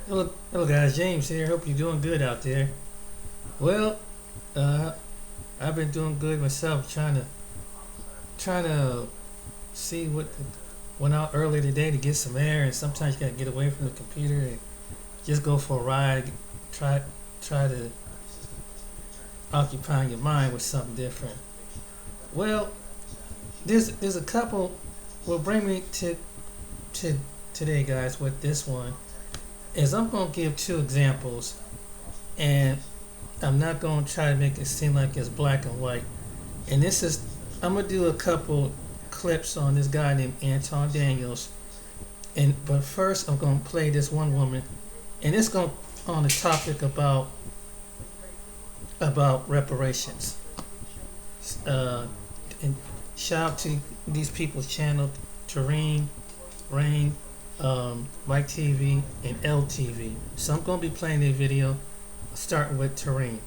Hello guys, James here. Hope you're doing good out there. Well, uh, I've been doing good myself, trying to see what went out earlier today to get some air, and sometimes you gotta get away from the computer and just go for a ride. Try try to occupy your mind with something different. Well, there's a couple. Will bring me to today, guys. With this one is I'm gonna give two examples, and I'm not gonna try to make it seem like it's black and white. And this is I'm gonna do a couple clips on this guy named Anton Daniels. And but first I'm gonna play this one woman, and it's going on the topic about reparations. And shout out to these people's channel, Terrain, Rain, Mike TV, and LTV. So I'm gonna be playing their video, starting with Terrain.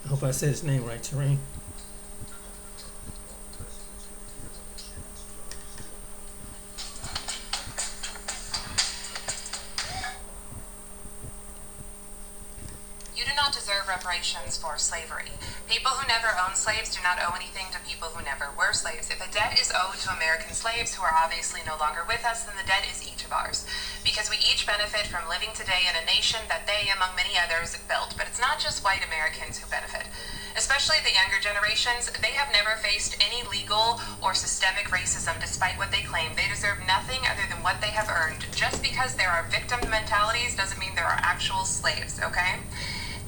I hope I said his name right, Terrain. You do not deserve reparations for slavery. People who never owned slaves do not owe anything to people who never were slaves. If a debt is owed to American slaves who are obviously no longer with us, then the debt is each of ours. Because we each benefit from living today in a nation that they, among many others, built. But it's not just white Americans who benefit. Especially the younger generations, they have never faced any legal or systemic racism despite what they claim. They deserve nothing other than what they have earned. Just because there are victim mentalities doesn't mean there are actual slaves, okay?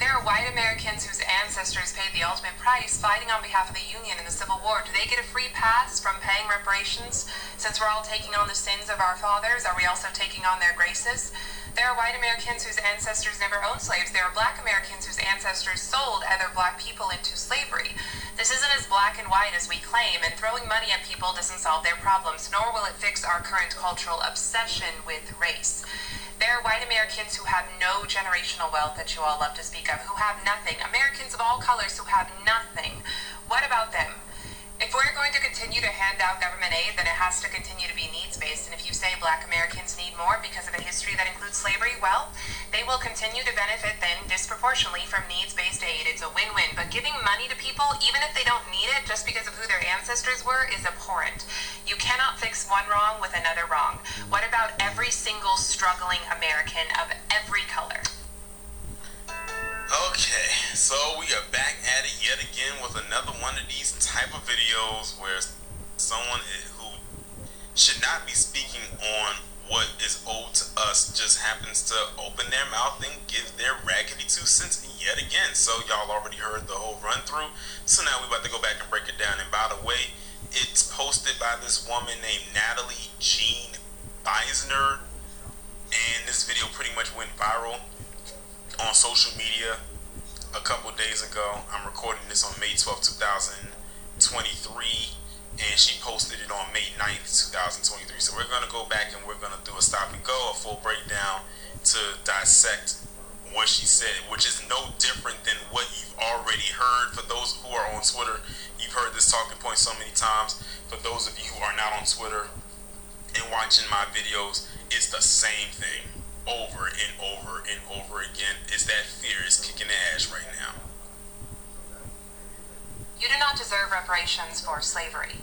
There are white Americans whose ancestors paid the ultimate price fighting on behalf of the Union in the Civil War. Do they get a free pass from paying reparations? Since we're all taking on the sins of our fathers, are we also taking on their graces? There are white Americans whose ancestors never owned slaves. There are black Americans whose ancestors sold other black people into slavery. This isn't as black and white as we claim, and throwing money at people doesn't solve their problems, nor will it fix our current cultural obsession with race. There are white Americans who have no generational wealth that you all love to speak of, who have nothing. Americans of all colors who have nothing. What about them? If we're going to continue to hand out government aid, then it has to continue to be needs-based. And if you say black Americans need more because of a history that includes slavery, well, they will continue to benefit then disproportionately from needs-based aid. It's a win-win. But giving money to people, even if they don't need it, just because of who their ancestors were, is abhorrent. You cannot fix one wrong with another wrong. What about every single struggling American of every color? Okay, so we are back at it yet again with another one of these type of videos where someone who should not be speaking on what is owed to us just happens to open their mouth and give their raggedy 2 cents yet again. So y'all already heard the whole run through. So now we're about to go back and break it down. And by the way, it's posted by this woman named Natalie Jean Beisner, and this video pretty much went viral on social media a couple days ago. I'm recording this on May 12th, 2023, and she posted it on May 9th, 2023. So we're going to go back and we're going to do a stop and go, a full breakdown to dissect what she said, which is no different than what you've already heard. For those who are on Twitter, you've heard this talking point so many times. For those of you who are not on Twitter and watching my videos, it's the same thing over and over and over again. Is that fear is kicking ass right now. You do not deserve reparations for slavery.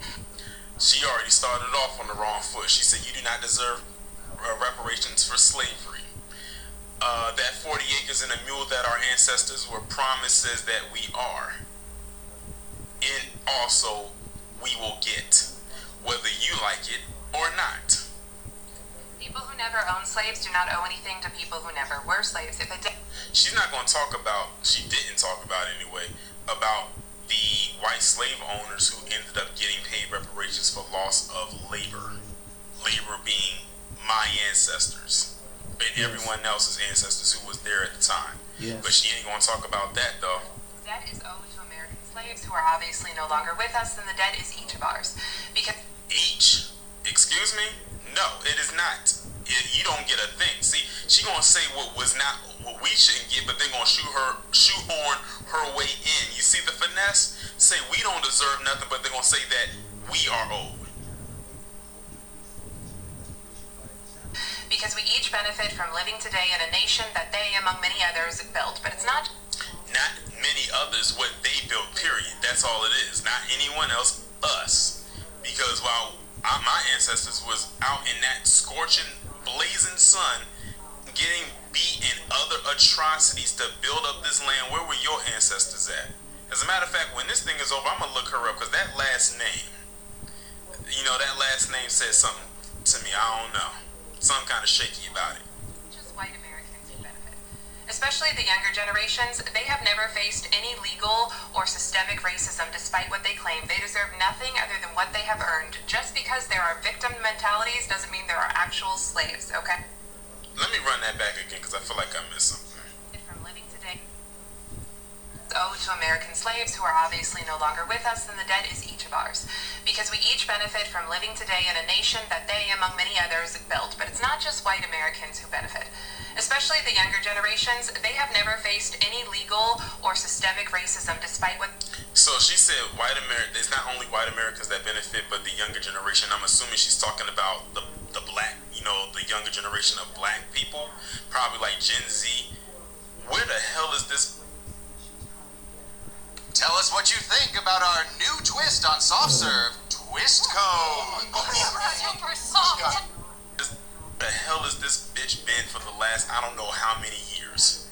She already started off on the wrong foot. She said you do not deserve reparations for slavery. That 40 acres and a mule that our ancestors were promised says that we are. And also, we will get, whether you like it or not. People who never owned slaves do not owe anything to people who never were slaves. She's not going to talk about, she didn't talk about anyway, about the white slave owners who ended up getting paid reparations for loss of labor. Labor being my ancestors and everyone else's ancestors who was there at the time. Yes. But she ain't going to talk about that though. Debt is owed to American slaves who are obviously no longer with us, then the debt is each of ours. Because Each? Excuse me? No, it is not. You don't get a thing. See, she gonna say what was not, what we shouldn't get, but they're gonna shoehorn her way in. You see the finesse? Say we don't deserve nothing, but they're gonna say that we are owed. each benefit from living today in a nation that they, among many others, built. But it's not many others, what they built, period. That's all it is. Not anyone else, us. Because while my ancestors was out in that scorching, blazing sun, getting beat and other atrocities to build up this land, where were your ancestors at? As a matter of fact, when this thing is over, I'm going to look her up, because that last name, that last name says something to me. I don't know. Something kind of shaky about it. Just white Americans who benefit. Especially the younger generations, they have never faced any legal or systemic racism despite what they claim. They deserve nothing other than what they have earned. Just because there are victim mentalities doesn't mean there are actual slaves, okay? Let me run that back again, because I feel like I missed something. From living today owed to American slaves who are obviously no longer with us, then the debt is each of ours. Because we each benefit from living today in a nation that they, among many others, built. But it's not just white Americans who benefit. Especially the younger generations, they have never faced any legal or systemic racism despite what... So she said there's not only white Americans that benefit, but the younger generation. I'm assuming she's talking about the black, the younger generation of black people, probably like Gen Z. Where the hell is this? Tell us what you think about our new twist on soft serve, Twist Cone. Super soft. The hell is this bitch been for the last, I don't know how many years?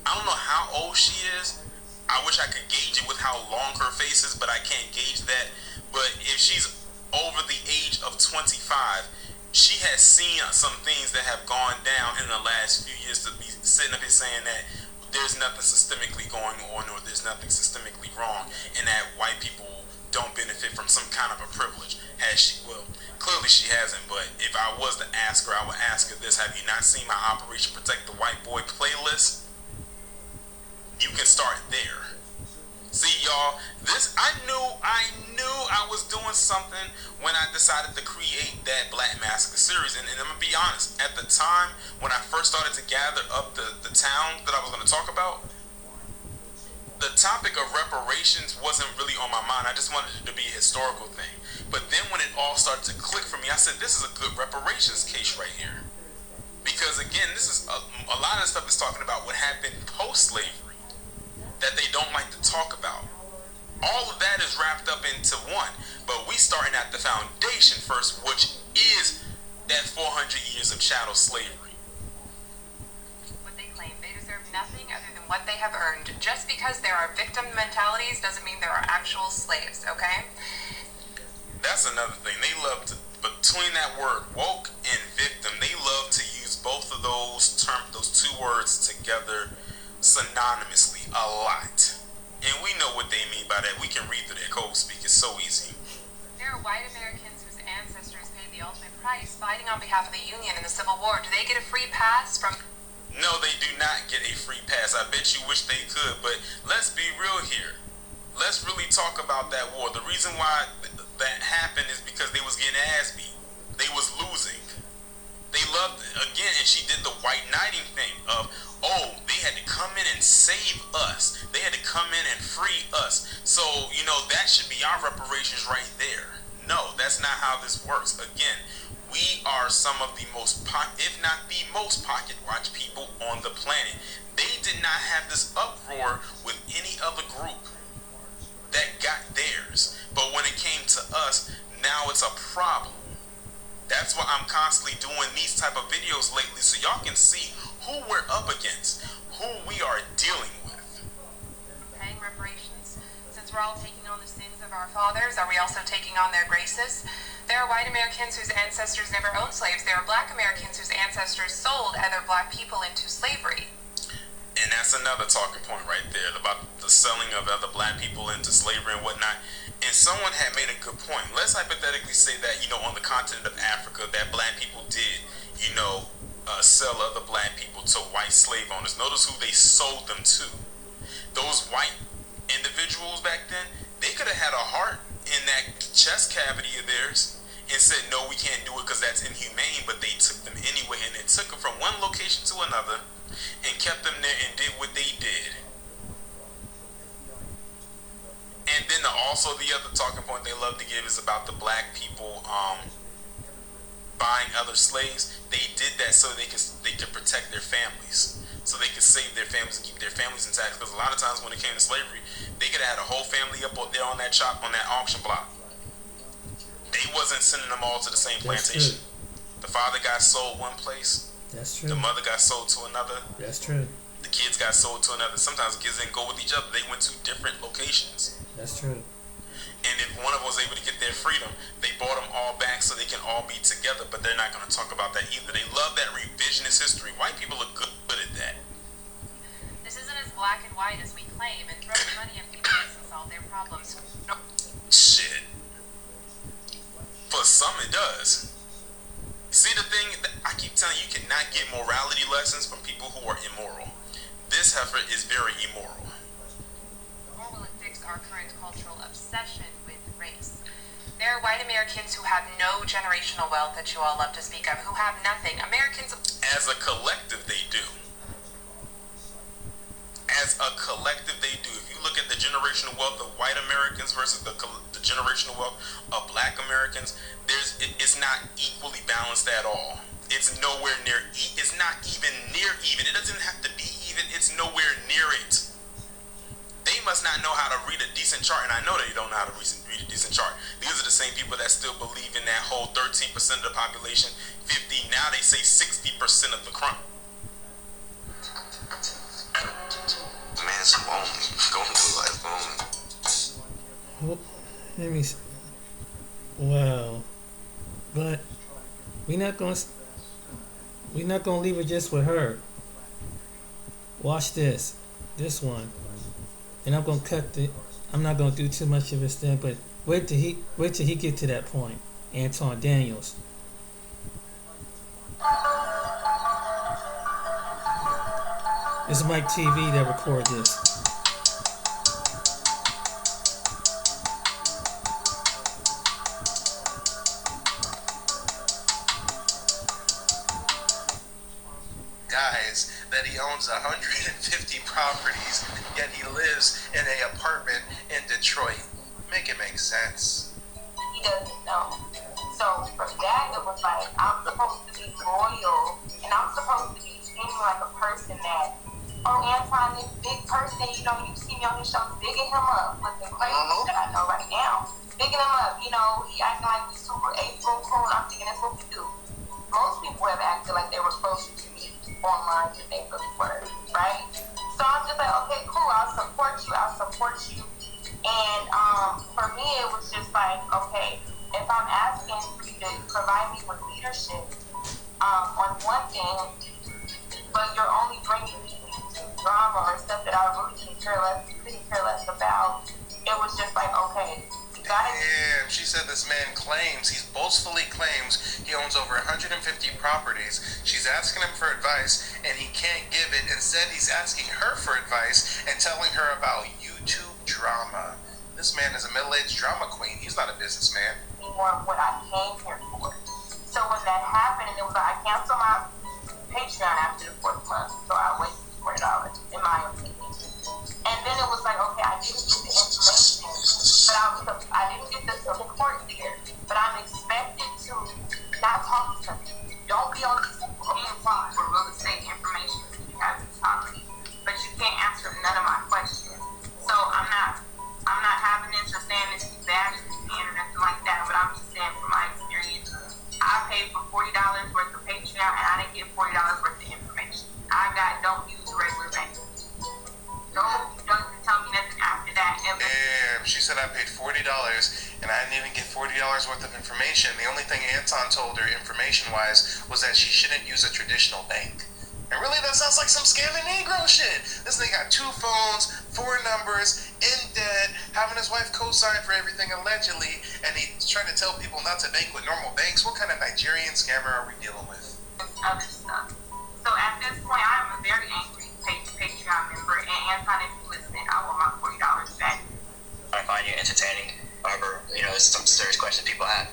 I don't know how old she is. I wish I could gauge it with how long her face is, but I can't gauge that. But if she's over the age of 25, she has seen some things that have gone down in the last few years to be sitting up here saying that there's nothing systemically going on, or there's nothing systemically wrong, and that white people don't benefit from some kind of a privilege. Has she? Well, clearly she hasn't, but if I was to ask her, I would ask her this: have you not seen my Operation Protect the White Boy playlist? You can start there. See, y'all, I knew I was doing something when I decided to create that Black Massacre series. And I'm going to be honest, at the time when I first started to gather up the town that I was going to talk about, the topic of reparations wasn't really on my mind. I just wanted it to be a historical thing. But then when it all started to click for me, I said, this is a good reparations case right here. Because again, this is a lot of stuff is talking about what happened post-slavery that they don't like to talk about. All of that is wrapped up into one, but we starting at the foundation first, which is that 400 years of chattel slavery. What they claim, they deserve nothing other than what they have earned. Just because there are victim mentalities doesn't mean there are actual slaves, okay? That's another thing. They love to, between that word woke and victim, they love to use both of those two words together synonymously a lot. And we know what they mean by that. We can read through their code speak. It's so easy. There are white Americans whose ancestors paid the ultimate price fighting on behalf of the Union in the Civil War. Do they get a free pass from... No, they do not get a free pass. I bet you wish they could, but let's be real here. Let's really talk about that war. The reason why that happened is because they was getting ass beat. They was losing. They loved it. Again, and she did the white knighting thing of, they had to come in and save us. They had to come in and free us. So, that should be our reparations right there. No, that's not how this works. Again, we are some of the most, if not the most pocket watch people on the planet. They did not have this uproar with any other group that got theirs. But when it came to us, now it's a problem. That's why I'm constantly doing these type of videos lately, so y'all can see who we're up against, who we are dealing with. Paying reparations? Since we're all taking on the sins of our fathers, are we also taking on their graces? There are white Americans whose ancestors never owned slaves. There are black Americans whose ancestors sold other black people into slavery. And that's another talking point right there about the selling of other black people into slavery and whatnot. And someone had made a good point. Let's hypothetically say that, on the continent of Africa, that black people did, sell other black people to white slave owners. Notice who they sold them to. Those white individuals back then, they could have had a heart in that chest cavity of theirs and said, no, we can't do it because that's inhumane, but they took them anyway, and they took them from one location to another and kept them there and did what they did. And then also the other talking point they love to give is about the black people buying buying other slaves, they did that so they could protect their families, so they could save their families and keep their families intact. Because a lot of times when it came to slavery, they could have had a whole family up there on that auction block. They wasn't sending them all to the same plantation. The father got sold one place. That's true. The mother got sold to another. That's true. The kids got sold to another. Sometimes the kids didn't go with each other. They went to different locations. That's true. And if one of them was able to get their freedom, they brought them all back so they can all be together. But they're not going to talk about that either. They love that revisionist history. White people are good at that. This isn't as black and white as we claim, and throwing money at people doesn't solve their problems. No. Shit. For some, it does. See, the thing, I keep telling you, you cannot get morality lessons from people who are immoral. This heifer is very immoral. Nor will it fix our current cultural obsession with race. There are white Americans who have no generational wealth that you all love to speak of, who have nothing. Americans... As a collective, they do. As a collective, they do. If you look at the generational wealth of white Americans versus the generational wealth of black Americans, it's not equally balanced at all. It's nowhere near. It's not even near even. It doesn't have to be even. It's nowhere near it. They must not know how to read a decent chart, and I know they don't know how to read a decent chart. These are the same people that still believe in that whole 13% of the population, 50. Now they say 60% of the crime. Man's lonely. Going through life lonely. Let me. Wow. But we're not gonna leave it just with her. Watch this. This one. And I'm gonna I'm not gonna do too much of his thing, but wait till he get to that point. Anton Daniels. This is Mike TV that record this. Guys, that he owns 150 properties, yet he lives in an apartment in Detroit. Make it make sense. He doesn't know. So from that, it was like, I'm supposed to be loyal, and I'm supposed to be seeming like a person that, oh, Anton, this big person, you know, you see me on his show, bigging him up with the crazy that I know right now. Bigging him up, you know, he acting like he's super April cool, and I'm thinking that's what we do. Most people have acted like they were closer to me online than they really were, right? So I'm just like, okay, cool, I'll support you. And for me, it was just like, okay, if I'm asking for you to provide me with leadership on one thing, but you're only bringing me drama or stuff that I really couldn't care less about, it was just like, okay, you gotta. Damn, she said this man boastfully claims he owns over 150 properties. She's asking him for advice, and he can't give it. Instead, he's asking her for advice and telling her about YouTube drama. This man is a middle-aged drama queen. He's not a businessman. More of what I came here for. So when that happened, and it was like, I canceled my Patreon after the 4th month, so I wasted $40, in my opinion. And then it was like, okay, I didn't get the information, but I didn't get the support there, but I'm expected to not talk to them. Don't be on these phone for real estate information. You have to talk to me, but you can't answer none of my questions. So I'm not having this or saying this is bad or nothing like that, but I'm just saying from my experience, I paid for $40 worth of Patreon, and I didn't get $40 worth of information. I don't use regular bank. Don't tell me nothing after that. Damn, she said I paid $40 and I didn't even get $40 worth of information. The only thing Anton told her information-wise was that she shouldn't use a traditional bank. And really, that sounds like some scamming Negro shit. This nigga got 2 phones, 4 numbers, in debt, having his wife co-sign for everything allegedly, and he's trying to tell people not to bank with normal banks. What kind of Nigerian scammer are we dealing with? Other stuff. So at this point, I'm a very angry Patreon member, and Anton, if you listen, I want my $40 back. I find you entertaining. However, there's some serious questions people have.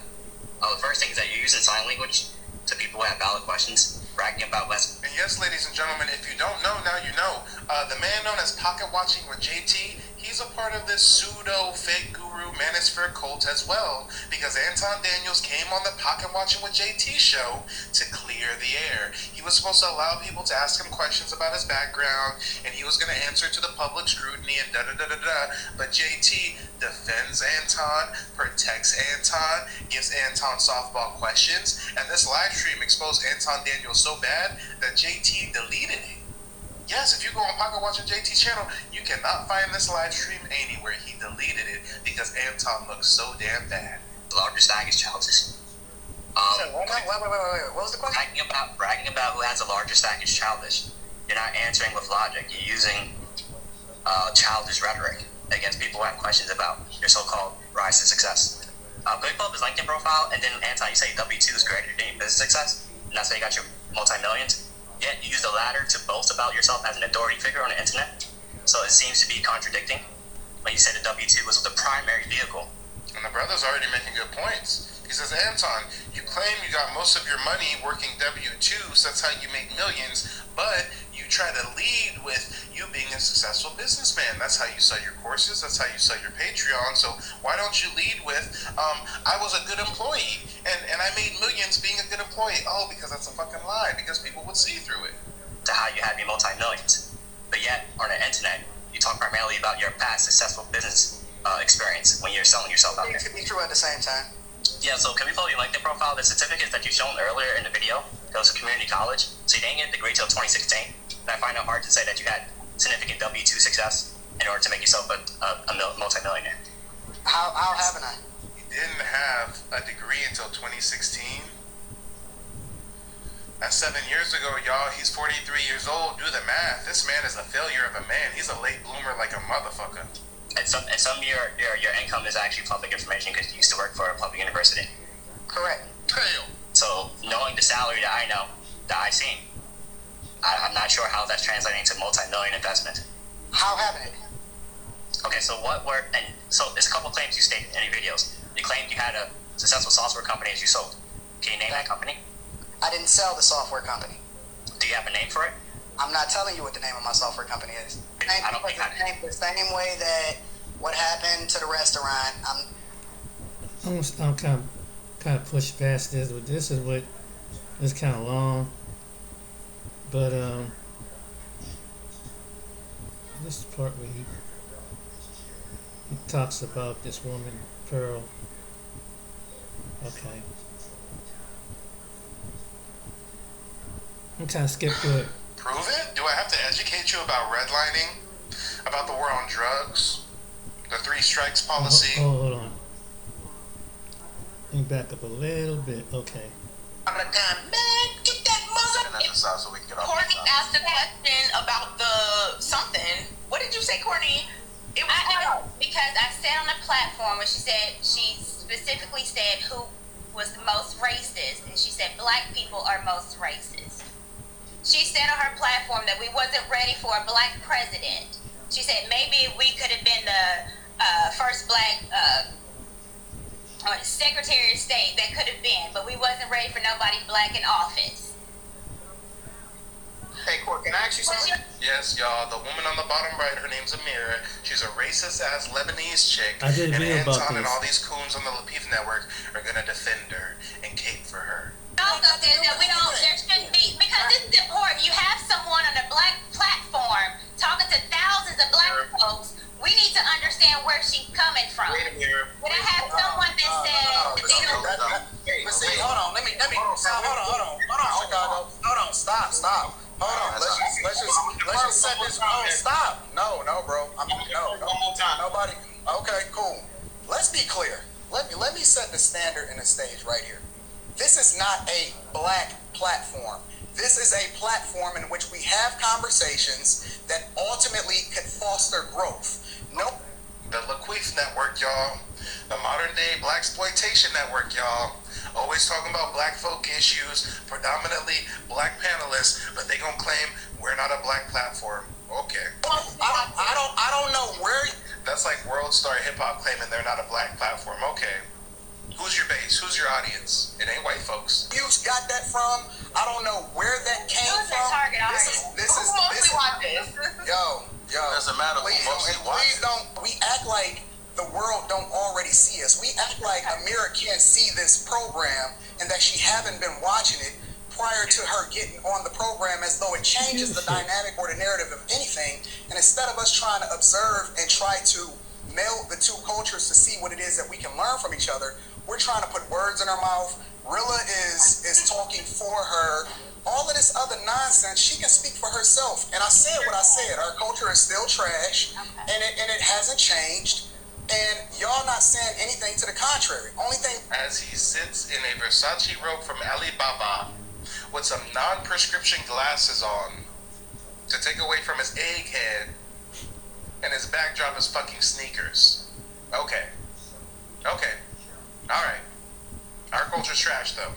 The first thing is that you're using sign language to people who have valid questions, bragging about less. And yes, ladies and gentlemen, if you don't know, now you know. The man known as Pocket Watching with JT, he's he's a part of this pseudo fake guru manosphere cult as well, because Anton Daniels came on the Pocket Watching with JT show to clear the air. He was supposed to allow people to ask him questions about his background, and he was going to answer to the public scrutiny and da-da-da-da-da. But JT defends Anton, protects Anton, gives Anton softball questions, and this live stream exposed Anton Daniels so bad that JT deleted it. Yes, if you go on Pocket Watching JT's channel, you cannot find this live stream anywhere. He deleted it because Anton looks so damn bad. The largest stack is childish. Wait. What was the question? Bragging about who has the largest stack is childish. You're not answering with logic. You're using childish rhetoric against people who have questions about your so-called rise to success. Go pull up his LinkedIn profile, and then Anton, you say W2 is greater than your business success, and that's how you got your multi-millions. Yet you use the latter to boast about yourself as an authority figure on the internet. So it seems to be contradicting when you said the W2 was the primary vehicle. And the brother's already making good points. He says, Anton, you claim you got most of your money working W2, so that's how you make millions, but you try to lead with you being a successful businessman. That's how you sell your courses, that's how you sell your Patreon, so why don't you lead with, I was a good employee, and I made millions being a good employee. Oh, because that's a fucking lie, because people would see through it. To how you have your multi-millions. But yet, on the internet, you talk primarily about your past successful business experience when you're selling yourself out there. It could be true at the same time. Yeah, so can we pull your LinkedIn profile? The certificates that you shown earlier in the video goes to community college. So you didn't get a degree till 2016. And I find it hard to say that you had significant W2 success in order to make yourself a multi-millionaire. How haven't I? He didn't have a degree until 2016. That's 7 years ago, y'all. He's 43 years old. Do the math. This man is a failure of a man. He's a late bloomer like a motherfucker. And some of your income is actually public information because you used to work for a public university. Correct. Damn. So knowing the salary that I know, that I've seen, I'm not sure how that's translating to multi-million investment. How haven't it? Okay, so so there's a couple claims you stated in your videos. You claimed you had a successful software company as you sold. Can you name that company? I didn't sell the software company. Do you have a name for it? I'm not telling you what the name of my software company is. I don't think the same way that what happened to the restaurant. I'm kind of push past this, but this is what is kind of long. But this is the part where he talks about this woman, Pearl. Okay. I'm trying to skip through it. Prove it? Do I have to educate you about redlining? About the war on drugs? The 3 strikes policy? Hold on. Let me back up a little bit. Okay. Man, get that mother. So we can get off Courtney asked a question about the something. What did you say, Courtney? It was Because I said on the platform where she specifically said who was the most racist, and she said black people are most racist. She said on her platform that we wasn't ready for a black president. She said maybe we could have been the first black Secretary of State that could have been, but we wasn't ready for nobody black in office. Hey, Court, can I ask you something? Yes, y'all. The woman on the bottom right, her name's Amira. She's a racist-ass Lebanese chick. I did and read about Anton and this. all these coons on the Lapeef Network are going to defend her and cape for her. Also says that there shouldn't be, because this is important. You have someone on a black platform talking to thousands of black folks. We need to understand where she's coming from. Wait a minute. When I have someone that says they don't. Hold on. Let me. Hold on, Chicago. Hold on. Stop. Hold on. Let's just set this. Oh, stop. No, bro. Nobody. Okay, cool. Let's be clear. Let me set the standard and the stage right here. This is not a black platform. This is a platform in which we have conversations that ultimately could foster growth. Nope. The Lapeef Network, y'all. The modern-day blaxploitation network, y'all. Always talking about black folk issues, predominantly black panelists, but they gonna claim we're not a black platform. Okay. I don't know where. That's like World Star Hip Hop claiming they're not a black platform. Okay. Who's your base? Who's your audience? It ain't white folks. You got that from? I don't know where that came Who's from. their target audience? This is mostly watch this. Yo, Yo, doesn't matter who mostly watches. Please don't. We act like the world don't already see us. We act like Amira can't see this program and that she haven't been watching it prior to her getting on the program, as though it changes the dynamic or the narrative of anything. And instead of us trying to observe and try to meld the two cultures to see what it is that we can learn from each other, we're trying to put words in her mouth. Rilla is talking for her. All of this other nonsense, she can speak for herself. And I said what I said. Our culture is still trash, and it hasn't changed. And y'all not saying anything to the contrary. Only thing. As he sits in a Versace robe from Alibaba with some non-prescription glasses on to take away from his egghead, and his backdrop is fucking sneakers. Okay. Alright. Our culture's trash, though.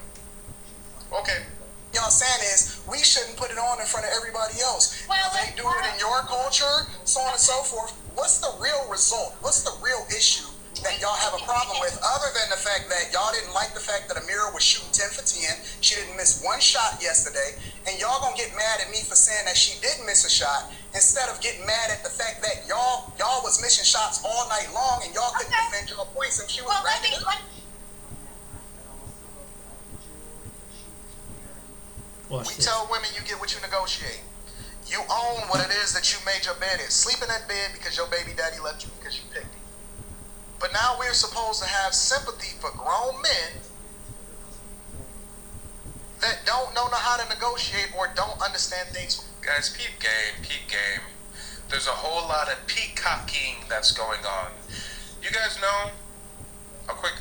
Okay. Y'all saying is we shouldn't put it on in front of everybody else. Well, they do it in your culture, so on and so forth. What's the real result? What's the real issue that y'all have a problem with, other than the fact that y'all didn't like the fact that Amira was shooting 10 for 10? She didn't miss one shot yesterday, and y'all gonna get mad at me for saying that she didn't miss a shot, instead of getting mad at the fact that y'all was missing shots all night long and y'all couldn't defend your points, and she was ready. We tell women you get what you negotiate. You own what it is that you made your bed in. Sleep in that bed because your baby daddy left you because you picked him. But now we're supposed to have sympathy for grown men that don't know how to negotiate or don't understand things. Guys, peep game. There's a whole lot of peacocking that's going on. You guys know, a quick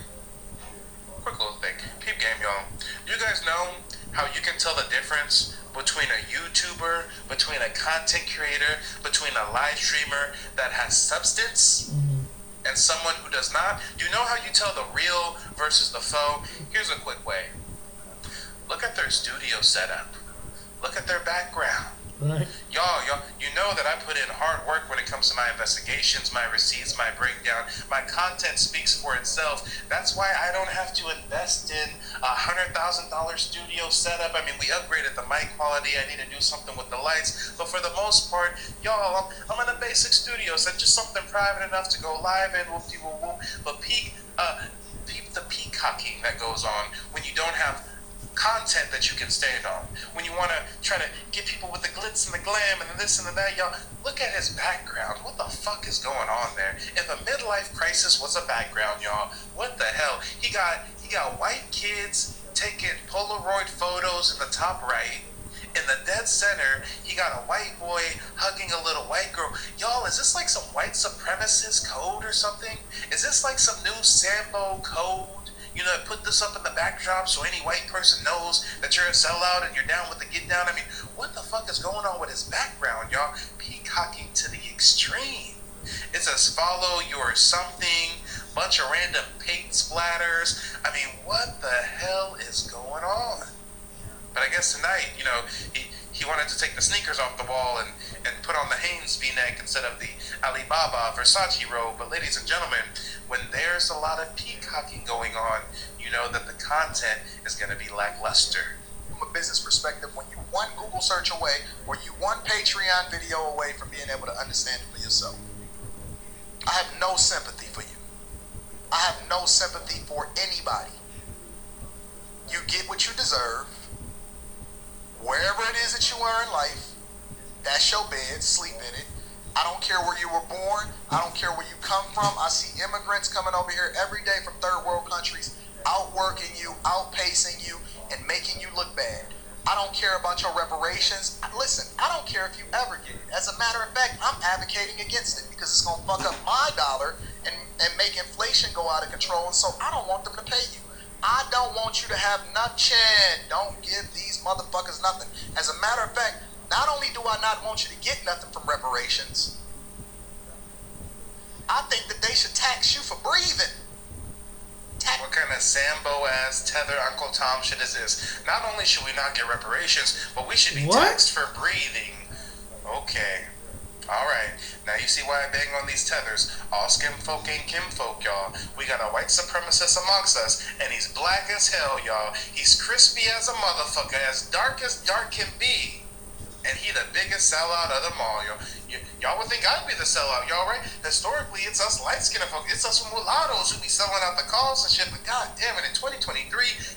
little thing. Peep game, y'all. You guys know how you can tell the difference between a YouTuber, between a content creator, between a live streamer that has substance and someone who does not? Do you know how you tell the real versus the faux? Here's a quick way. Look at their studio setup. Look at their background. Right. Y'all, you know that I put in hard work when it comes to my investigations, my receipts, my breakdown. My content speaks for itself. That's why I don't have to invest in $100,000 studio setup. I mean, we upgraded the mic quality. I need to do something with the lights. But for the most part, y'all, I'm in a basic studio set, just something private enough to go live in, whoop-de-whoop-whoop. But peep the peacocking that goes on when you don't have content that you can stand on. When you want to try to get people with the glitz and the glam and the this and the that, y'all, look at his background. What the fuck is going on there? If a midlife crisis was a background, y'all, what the hell? He got white kids taking Polaroid photos in the top right. In the dead center, he got a white boy hugging a little white girl. Y'all, is this like some white supremacist code or something? Is this like some new Sambo code? You know, put this up in the backdrop so any white person knows that you're a sellout and you're down with the get down. I mean, what the fuck is going on with his background, y'all? Peacocking to the extreme. It says follow your something, bunch of random paint splatters. I mean, what the hell is going on? But I guess tonight, you know, he wanted to take the sneakers off the wall and put on the Hanes V-neck instead of the Alibaba Versace robe. But ladies and gentlemen, when there's a lot of peacocking going on, you know that the content is going to be lackluster. From a business perspective, when you one Google search away or you one Patreon video away from being able to understand it for yourself, I have no sympathy for you. I have no sympathy for anybody. You get what you deserve. Wherever it is that you are in life, that's your bed, sleep in it. I don't care where you were born. I don't care where you come from. I see immigrants coming over here every day from third world countries, outworking you, outpacing you, and making you look bad. I don't care about your reparations. Listen, I don't care if you ever get it. As a matter of fact, I'm advocating against it because it's going to fuck up my dollar and make inflation go out of control, and so I don't want them to pay you. I don't want you to have nothing. Don't give these motherfuckers nothing. As a matter of fact, not only do I not want you to get nothing from reparations, I think that they should tax you for breathing. What kind of Sambo-ass tether Uncle Tom shit is this? Not only should we not get reparations, but we should be taxed for breathing. Okay. Alright, now you see why I bang on these tethers. All skin folk ain't kin folk, y'all. We got a white supremacist amongst us, and he's black as hell, y'all. He's crispy as a motherfucker, as dark can be. and he the biggest sellout of them all, yo. Y'all would think I'd be the sellout, y'all, right? Historically, it's us light-skinned folks, it's us mulattoes who be selling out the calls and shit, but god damn it, in 2023,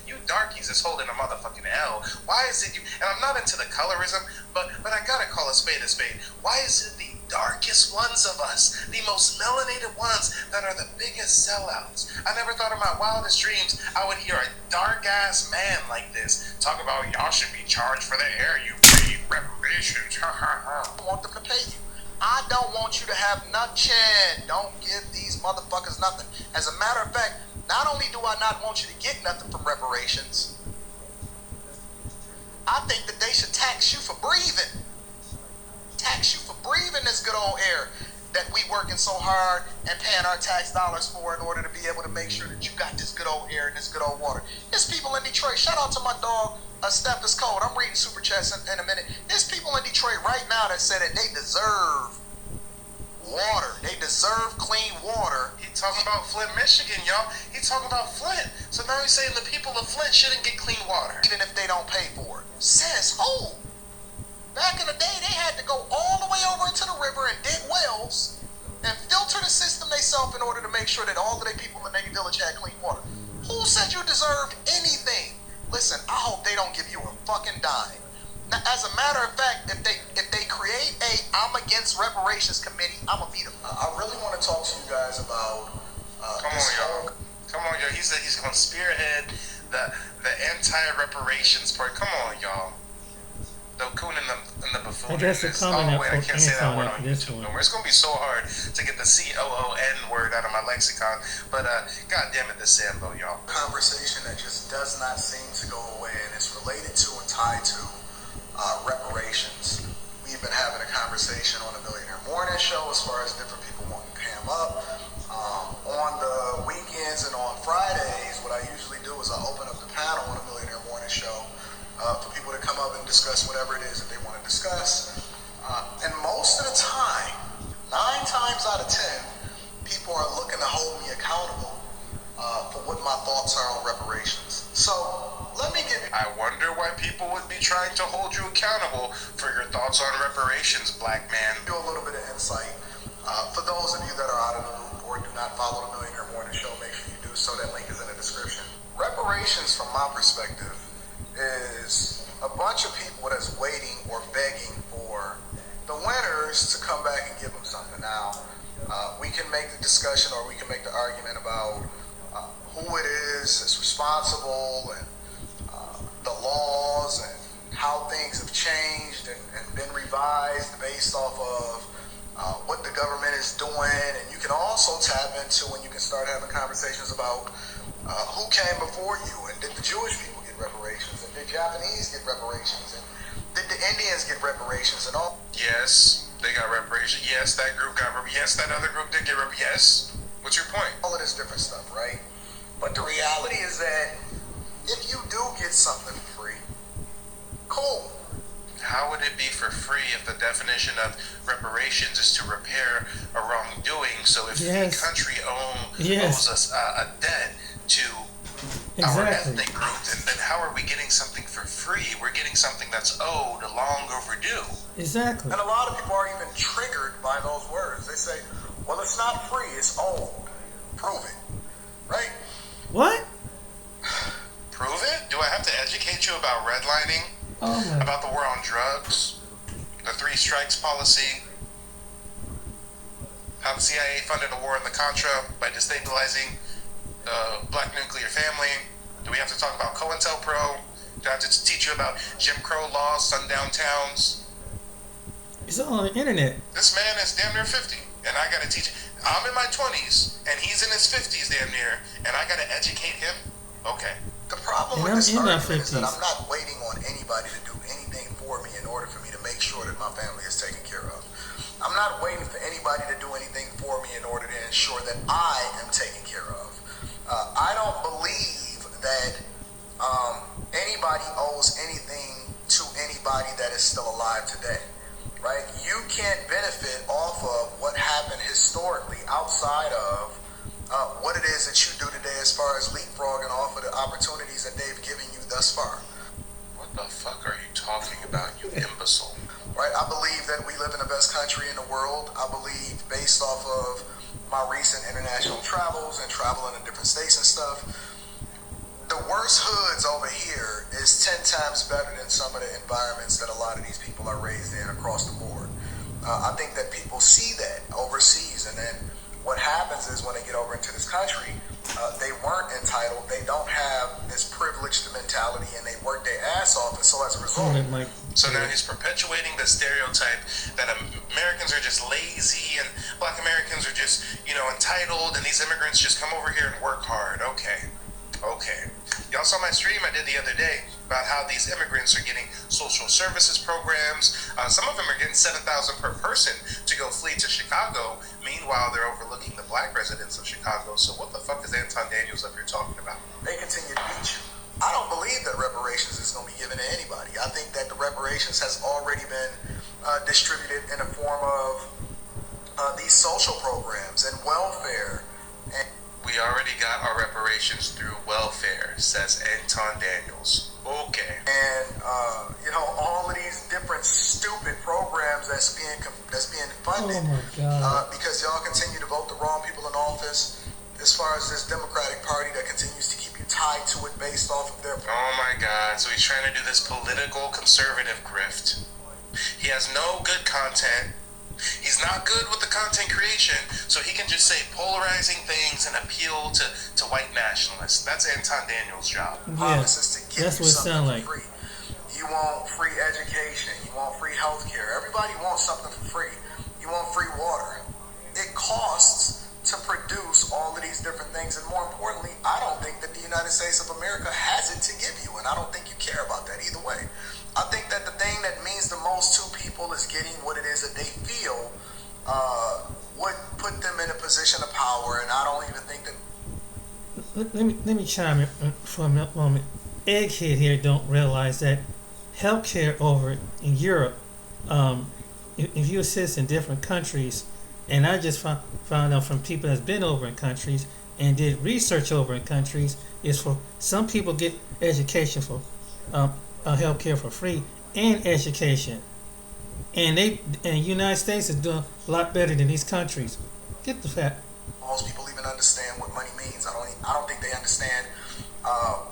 you darkies is holding a motherfucking L. Why is it you, and I'm not into the colorism, but I gotta call a spade a spade. Why is it the darkest ones of us, the most melanated ones, that are the biggest sellouts? I never thought in my wildest dreams I would hear a dark-ass man like this talk about y'all should be charged for the air you breathe, reparations, I want them to pay you. I don't want you to have nothing. Don't give these motherfuckers nothing. As a matter of fact, not only do I not want you to get nothing from reparations, I think that they should tax you for breathing. Tax you for breathing this good old air that we working so hard and paying our tax dollars for in order to be able to make sure that you got this good old air and this good old water. There's people in Detroit. Shout out to my dog, Steph is cold. I'm reading super chats in a minute. There's people in Detroit right now that say that they deserve water. They deserve clean water. He talking about Flint, Michigan, y'all. He talking about Flint. So now he's saying the people of Flint shouldn't get clean water, even if they don't pay for it. Says who? Back in the day, they had to go all the way over into the river and dig wells and filter the system themselves in order to make sure that all of their people in their village had clean water. Who said you deserved anything? Listen, I hope they don't give you a fucking dime. Now, as a matter of fact, if they create a I'm against reparations committee, I'm gonna beat them. I really want to talk to you guys about. Come on, y'all. He said he's gonna spearhead the anti-reparations part. Come on, y'all. The coon and the buffoon. I guess it's coming up I can't say that Anton word on after this YouTube one. no more. It's gonna be so hard to get the COON word out of my lexicon. But god damn it, this Sambo, y'all. Conversation that just does not seem to go away, and it's related to and tied to reparations. We've been having a conversation on the Millionaire Morning Show as far as different people wanting to pay them up. On the weekends and on Fridays, what I usually do is I open up the panel on the Millionaire Morning Show for people to come up and discuss whatever it is that they want to discuss. And most of the time, 9 times out of 10, people are looking to hold me accountable for what my thoughts are on reparations. So let me give you. I wonder why people would be trying to hold you accountable for your thoughts on reparations, black man. Do a little bit of insight. For those of you that are out of the loop or do not follow the Millionaire Morning Show, make sure you do so. That link is in the description. Reparations, from my perspective, is a bunch of people that's waiting or begging for the winners to come back and give them something. Now, we can make the discussion or we can make the argument about who it is that's responsible and the laws and how things have changed and been revised based off of what the government is doing. And you can also tap into and you can start having conversations about who came before you, and did the Jewish people get reparations, and did Japanese get reparations, and did the Indians get reparations, and all. Yes, they got reparations. Yes, that group got reparations. Yes, that other group did get reparations. Yes. What's your point? All of this different stuff, right? But the reality is that if you do get something free, cool. How would it be for free if the definition of reparations is to repair a wrongdoing? So if the country owes us a debt to our ethnic group, then how are we getting something for free? We're getting something that's owed, long overdue. Exactly. And a lot of people are even triggered by those words. They say, well, it's not free, it's owed. Prove it. Right? What? Prove it? Do I have to educate you about redlining? About the war on drugs? The 3 strikes policy? How the CIA funded a war in the Contra by destabilizing the black nuclear family? Do we have to talk about COINTELPRO? Do I have to teach you about Jim Crow laws, sundown towns? It's all on the internet. This man is damn near 50, and I gotta teach. I'm in my 20s, and he's in his 50s damn near, and I gotta educate him? Okay. The problem with this argument is that I'm not waiting on anybody to do anything for me in order for me to make sure that my family is taken care of. I'm not waiting for anybody to do anything for me in order to ensure that I am taken care of. I don't believe that anybody owes anything to anybody that is still alive today, right? You can't benefit off of what happened historically outside of what it is that you do today as far as leapfrogging off of the opportunities that they've given you thus far. What the fuck are you talking about, you imbecile? Right, I believe that we live in the best country in the world. I believe, based off of my recent international travels and traveling in different states and stuff, the worst hoods over here is 10 times better than some of the environments that a lot of these people are raised in across the board. I think that people see that overseas, and then what happens is when they get over into this country, they weren't entitled, they don't have this privileged mentality, and they work their ass off, and so as a result... So now he's perpetuating the stereotype that Americans are just lazy and black Americans are just, entitled, and these immigrants just come over here and work hard. Okay. Y'all saw my stream I did the other day about how these immigrants are getting social services programs. Some of them are getting $7,000 per person to go flee to Chicago. Meanwhile, they're overlooking the black residents of Chicago. So what the fuck is Anton Daniels up here talking about? They continue to beat you. I don't believe that reparations is going to be given to anybody. I think that the reparations has already been distributed in the form of these social programs and welfare. And we already got our reparations through welfare, says Anton Daniels. Okay. And all of these different stupid programs that's being funded. Oh my God. Because y'all continue to vote the wrong people in office. As far as this Democratic Party that continues to keep you tied to it based off of their... Oh my God, so he's trying to do this political conservative grift. He has no good content. He's not good with the content creation, so he can just say polarizing things and appeal to white nationalists. That's Anton Daniels' job. Promises to give that's you what it sounds like. free. You want free education. You want free health care. Everybody wants something for free. You want free water. It costs to produce all of these different things, and more importantly, I don't think that the United States of America has it to give you, and I don't think you care about that either way. I think that the thing that means the most to people is getting what it is that they feel would put them in a position of power, and I don't even think that... Let me chime in for a moment. Egghead here don't realize that healthcare over in Europe, if you assist in different countries, and I just found out from people that's been over in countries and did research over in countries, is for some people get education for healthcare for free and education, and United States is doing a lot better than these countries. Get the fact. Most people even understand what money means. I don't think they understand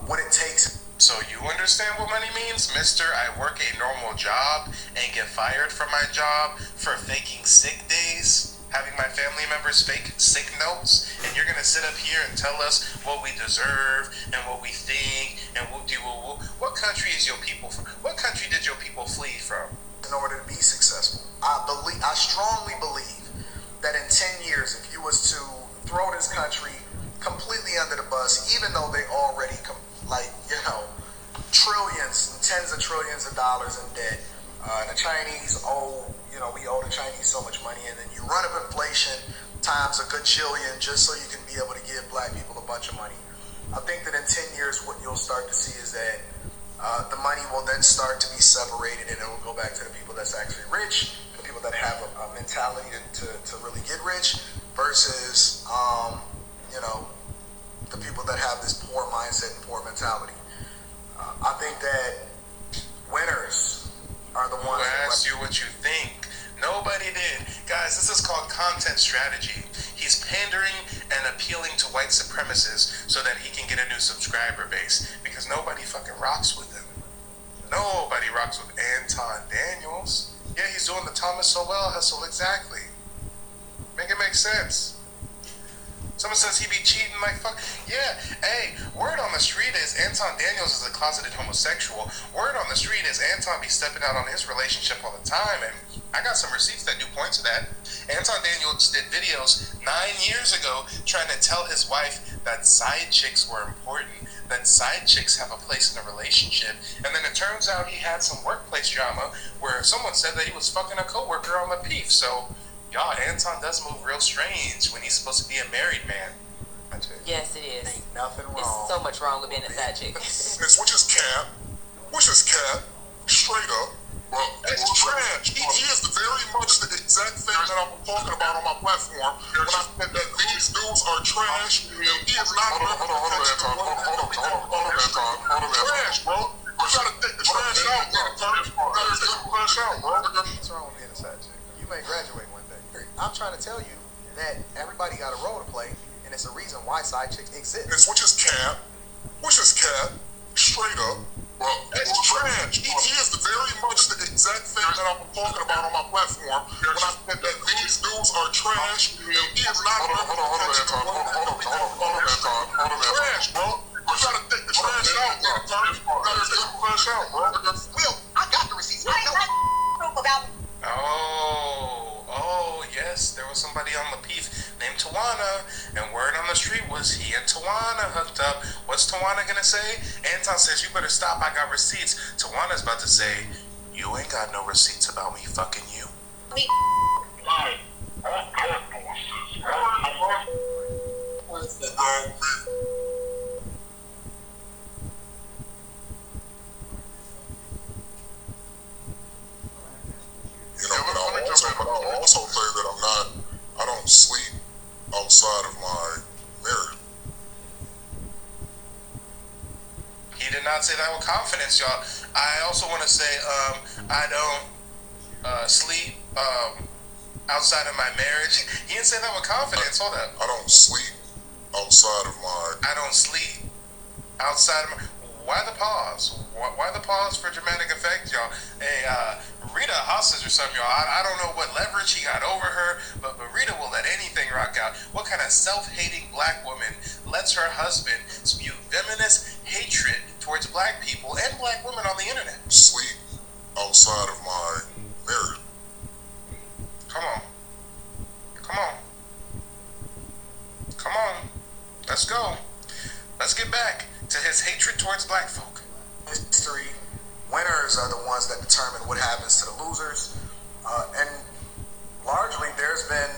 what it takes. So you understand what money means, mister? I work a normal job and get fired from my job for faking sick days, having my family members fake sick notes, and you're gonna sit up here and tell us what we deserve and what we think and what country is your people from? What country did your people flee from? In order to be successful, I strongly believe that in 10 years, if you was to throw this country completely under the bus, even though they already trillions and tens of trillions of dollars in debt, the Chinese we owe the Chinese so much money, and then you run up inflation times a gajillion just so you can be able to give black people a bunch of money. I think that in 10 years, what you'll start to see is that the money will then start to be separated, and it will go back to the people that's actually rich, the people that have a mentality to really get rich, versus the people that have this poor mindset and poor mentality. I think that winners are the ones. Who asked you what you think? Nobody did. Guys, this is called content strategy. He's pandering and appealing to white supremacists so that he can get a new subscriber base, because nobody fucking rocks with him. Nobody rocks with Anton Daniels. Yeah, he's doing the Thomas Sowell hustle, exactly. Make it make sense. Someone says he be cheating like fuck. Yeah, hey, word on the street is Anton Daniels is a closeted homosexual. Word on the street is Anton be stepping out on his relationship all the time, and I got some receipts that do point to that. Anton Daniels did videos 9 years ago trying to tell his wife that side chicks were important, that side chicks have a place in a relationship, and then it turns out he had some workplace drama where someone said that he was fucking a coworker on the PEEF. So y'all, Anton does move real strange when he's supposed to be a married man. Yes, it is. Ain't nothing wrong. There's so much wrong with being a side chick. Which is cap. Straight up. Well, it's trash. He is very much the exact thing that I was talking about on my platform when I said that these dudes are trash, and he is not. Hold on, Anton. Trash, bro. You gotta take the trash out, crash out, bro. What's wrong with being a side chick? You may graduate one day. I'm trying to tell you that everybody got a role to play, and it's a reason why side chicks exist. Which is cap. Straight up. Bro, it's trash. He is very much the exact thing that I'm talking about on my platform when I said that these dudes are trash, and he is not. Hold on, Anton. Trash, bro. You gotta take the trash out, Anton. You gotta take the trash out, bro. Will, I got the receipts. I got proof about. Oh, yes, there was somebody on Lapeef named Tawana, and word on the street was he and Tawana hooked up. What's Tawana gonna say? Anton says, you better stop, I got receipts. Tawana's about to say, you ain't got no receipts about me fucking you. But I'll also say that I don't sleep outside of my marriage. He did not say that with confidence, y'all. I also want to say, I don't sleep outside of my marriage. He didn't say that with confidence. Hold up. I don't sleep outside of my. I don't sleep outside of my. Why the pause? Why the pause for dramatic effect, y'all? Hey, Rita hostage or something, y'all. I don't know what leverage he got over her, but Rita will let anything rock out. What kind of self-hating black woman lets her husband spew venomous hatred towards black people and black women on the internet? Sleep outside of my marriage. Come on. Let's go. Let's get back to his hatred towards black folk. History, winners are the ones that determine what happens to the losers, and largely there's been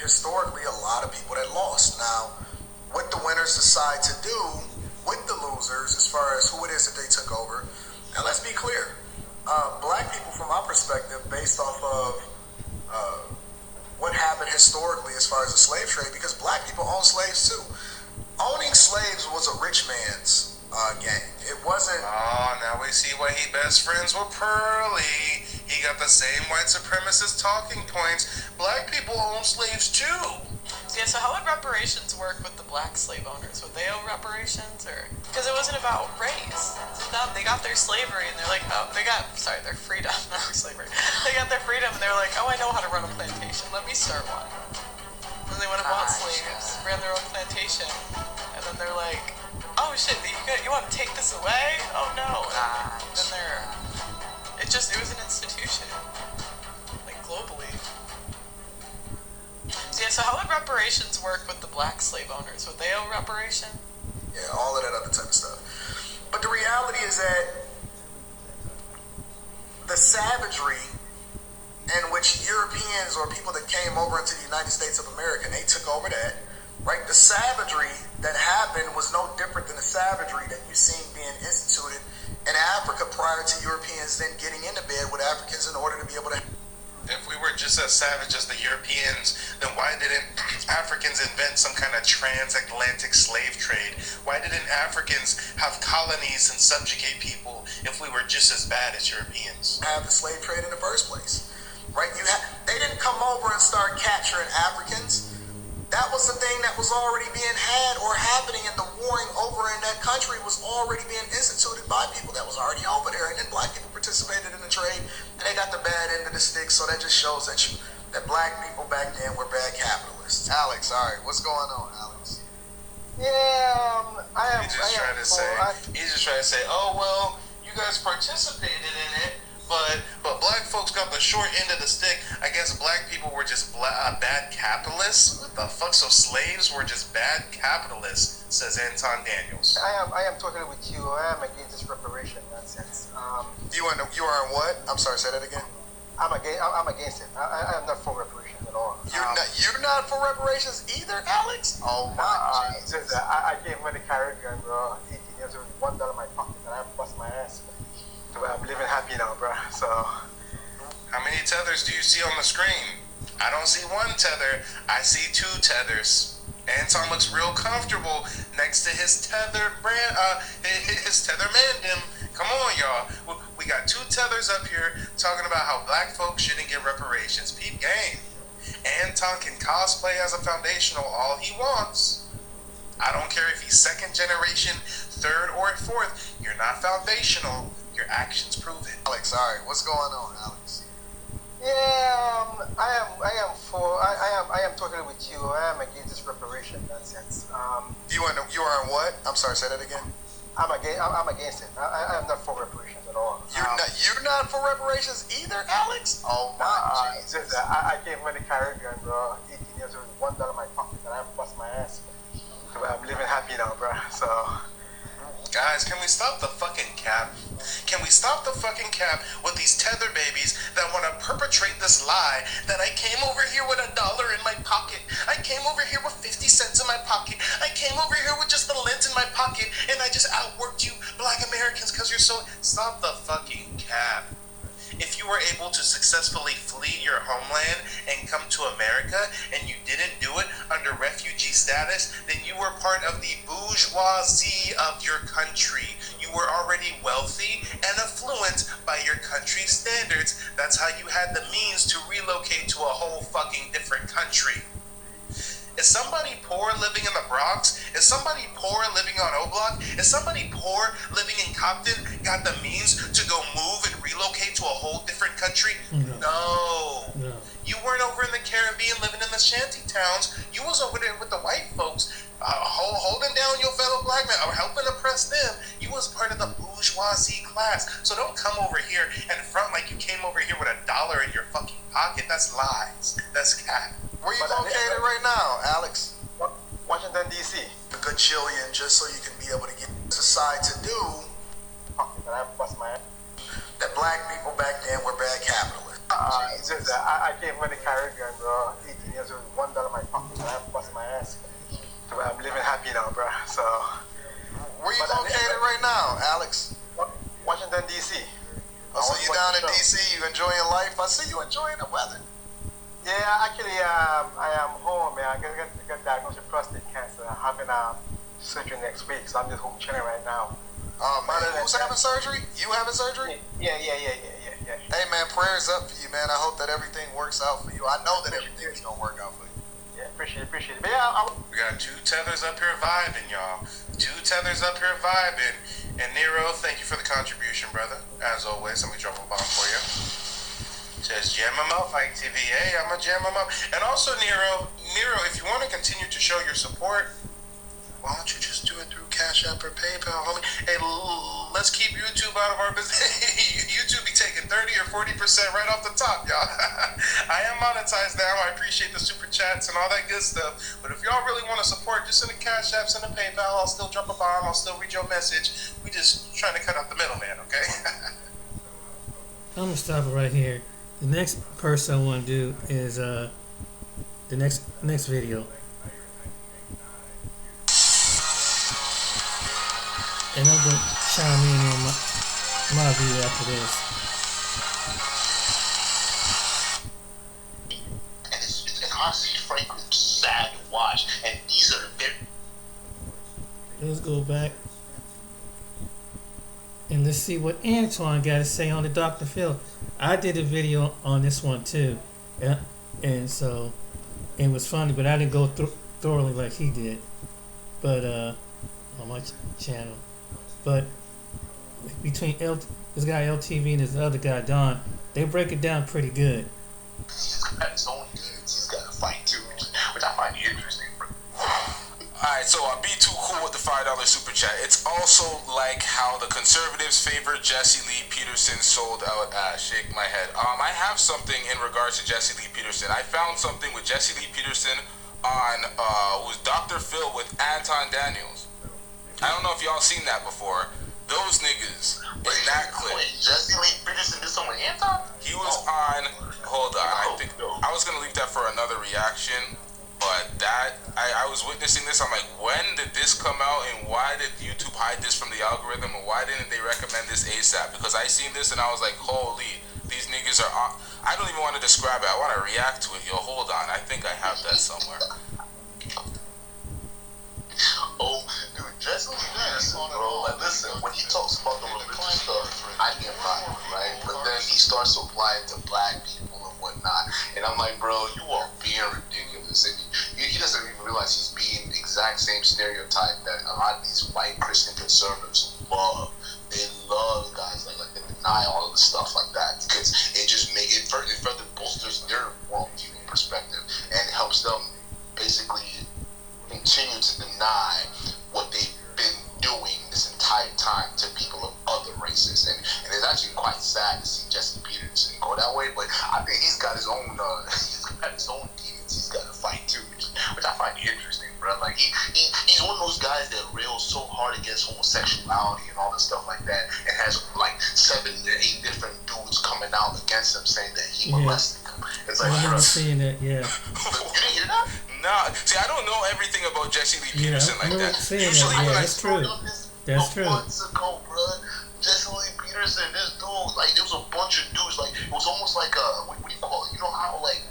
historically a lot of people that lost. Now, what the winners decide to do with the losers as far as who it is that they took over, and let's be clear, black people from our perspective, based off of what happened historically as far as the slave trade, because black people own slaves too. Owning slaves was a rich man's game. It wasn't. Oh, now we see why he best friends with Pearly. He got the same white supremacist talking points. Black people own slaves too. Yeah, so how would reparations work with the black slave owners? Would they owe reparations, or because it wasn't about race? They got their slavery and they're like, oh, their freedom, not slavery. They got their freedom and they're like, oh, I know how to run a plantation. Let me start one. And they went and bought slaves, ran their own plantation, and then they're like, oh shit, you want to take this away? Oh no. And then it was an institution, like globally. So yeah, so how would reparations work with the black slave owners? Would they owe reparation? Yeah, all of that other type of stuff. But the reality is that the savagery in which Europeans or people that came over into the United States of America, and they took over that, right? The savagery that happened was no different than the savagery that you've seen being instituted in Africa prior to Europeans then getting into bed with Africans in order to be able to. If we were just as savage as the Europeans, then why didn't Africans invent some kind of transatlantic slave trade? Why didn't Africans have colonies and subjugate people if we were just as bad as Europeans? Have the slave trade in the first place, right? They didn't come over and start capturing Africans. That was the thing that was already being had or happening, and the warring over in that country was already being instituted by people that was already over there, and then black people participated in the trade, and they got the bad end of the stick. So that just shows that black people back then were bad capitalists. Alex, all right, what's going on, Alex? Yeah, He's just trying to say, oh well, you guys participated in it. But black folks got the short end of the stick. I guess black people were just bad capitalists. What the fuck? So slaves were just bad capitalists, says Anton Daniels. I am totally with you. I am against this reparation nonsense. You are in what? I'm sorry, say that again. I'm against it. I am not for reparations at all. You're not for reparations either, Alex? Oh my Jesus! I came from the Caribbean, bro. 18 years old, $1 in my pocket, and I bust my ass. But I'm living happy now, bro. So, how many tethers do you see on the screen? I don't see one tether. I see two tethers. Anton looks real comfortable next to his tether brand, his tether mandem. Come on, y'all. We We got two tethers up here talking about how black folks shouldn't get reparations. Peep game. Anton can cosplay as a foundational all he wants. I don't care if he's second generation, third, or fourth. You're not foundational. Your actions prove it. Alex, alright, what's going on, Alex? Yeah, I am totally with you. I am against this reparation nonsense. You are on what? I'm sorry, say that again. I'm against it. I am not for reparations at all. You're not for reparations either, Alex? Oh my Jesus. I came from the Caribbean, bro. 18 years old, $1 in my pocket, and I bust my ass. So I'm living happy now, bro. So. Guys, can we stop the fucking cap? Can we stop the fucking cap with these tether babies that want to perpetrate this lie that I came over here with $1 in my pocket, I came over here with 50 cents in my pocket, I came over here with just the lint in my pocket, and I just outworked you black Americans because you're so... Stop the fucking cap. If you were able to successfully flee your homeland and come to America and you didn't do it under refugee status, then you were part of the bourgeoisie of your country. You were already wealthy and affluent by your country's standards. That's how you had the means to relocate to a whole fucking different country. Is somebody poor living in the Bronx? Is somebody poor living on O Block? Is somebody poor living in Compton got the means to go move and relocate to a whole different country? No. You weren't over in the Caribbean living in the shanty towns. You was over there with the white folks, holding down your fellow black men, or helping oppress them. You was part of the bourgeoisie class. So don't come over here and front like you came over here with $1 in your fucking pocket. That's lies. That's cap. Where you located right now, Alex? Washington, D.C. A good chillion, just so you can be able to get decide to do that black people back then were bad capitalists. I came from the Caribbean, bro. 18 years old, $1 in my pocket, and I bust my ass. So I'm living happy now, bro. So. Where you located right now, Alex? Washington, D.C. Oh, so you down in D.C., you enjoying life? I see you enjoying the weather. Yeah, actually, I am home, man. I got diagnosed with prostate cancer. I'm having surgery next week, so I'm just home chilling right now. Man, who's having surgery? You having surgery? Yeah. Hey, man, prayers up for you, man. I hope that everything works out for you. I know that everything is going to work out for you. Yeah, appreciate it. But yeah, we got two tethers up here vibing, y'all. Two tethers up here vibing. And Nero, thank you for the contribution, brother. As always, let me drop a bomb for you. Says jam them up, Fight TV. Hey, I'm gonna jam them up. And also, Nero, if you want to continue to show your support, why don't you just do it through Cash App or PayPal, homie? Hey, let's keep YouTube out of our business. YouTube be taking 30 or 40% right off the top, y'all. I am monetized now. I appreciate the super chats and all that good stuff. But if y'all really want to support, just send a Cash App, send a PayPal. I'll still drop a bomb. I'll still read your message. We just trying to cut out the middleman, okay? I'm gonna stop it right here. The next person I want to do is the next video, and I'm gonna chime in on my video after this. And it's an RC fragrance, sad to watch, and these are very. Let's go back and let's see what Antoine got to say on the Dr. Phil. I did a video on this one too, and so it was funny, but I didn't go thoroughly like he did. But on my channel, but between this guy LTV and this other guy Don, they break it down pretty good. He's got his own needs. He's got to fight too, which I find interesting. Alright, so I'll be too cool with the $5 super chat. It's also like how the conservatives favor Jesse Lee Peterson sold out. Shake my head. I have something in regards to Jesse Lee Peterson. I found something with Jesse Lee Peterson on was Dr. Phil with Anton Daniels. I don't know if y'all seen that before. Those niggas in that clip. Wait, Jesse Lee Peterson did something with Anton? He was on. Hold on. I think I was gonna leave that for another reaction. But that, I was witnessing this, I'm like, when did this come out and why did YouTube hide this from the algorithm and why didn't they recommend this ASAP? Because I seen this and I was like, holy, these niggas are, I don't even want to describe it, I want to react to it. Yo, hold on, I think I have that somewhere. Oh, dude, Jesse Lee Peterson, bro, like, listen, when he talks about the religious stuff, I get fine. starts to apply it to black people and whatnot. And I'm like, bro, you are being ridiculous. And he doesn't even realize he's being the exact same stereotype that a lot of these white Christian conservatives love. They love guys like that deny all of the stuff like that, because it just it further bolsters their worldview and perspective, and helps them basically continue to deny what they've been doing this entire time to people of other races. And it's actually quite sad to see Jesse Peterson go that way, but I think he's got his own demons he's got to fight too, which I find interesting, bro. Like he's one of those guys that rails so hard against homosexuality and all this stuff like that, and has like 7 to 8 different dudes coming out against him saying that he molested them. It's like, I remember seeing that, yeah. You didn't hear that? Nah, see, I don't know everything about Jesse Lee Peterson like that. Usually, that's true. That's true. Months ago, bro, Jesse Lee Peterson, this dude, like, there was a bunch of dudes, like, it was almost like what do you call it? You know how, like,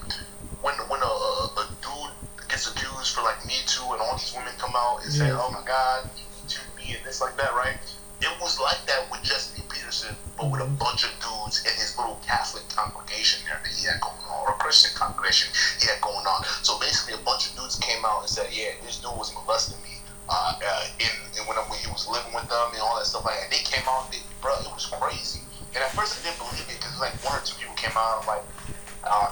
when a dude gets accused for, like, Me Too, and all these women come out and say, oh my God, you Me Too me, and this like that, right? It was like that with Jesse Lee Peterson, but with a bunch of dudes in his little Catholic congregation there that he had going on, or a Christian congregation he had going on. So basically, a bunch of dudes came out and said, yeah, this dude was molesting me when he was living with them and all that stuff like that. And they came out, bro, it was crazy. And at first I didn't believe it, because like 1 or 2 people came out, I'm like,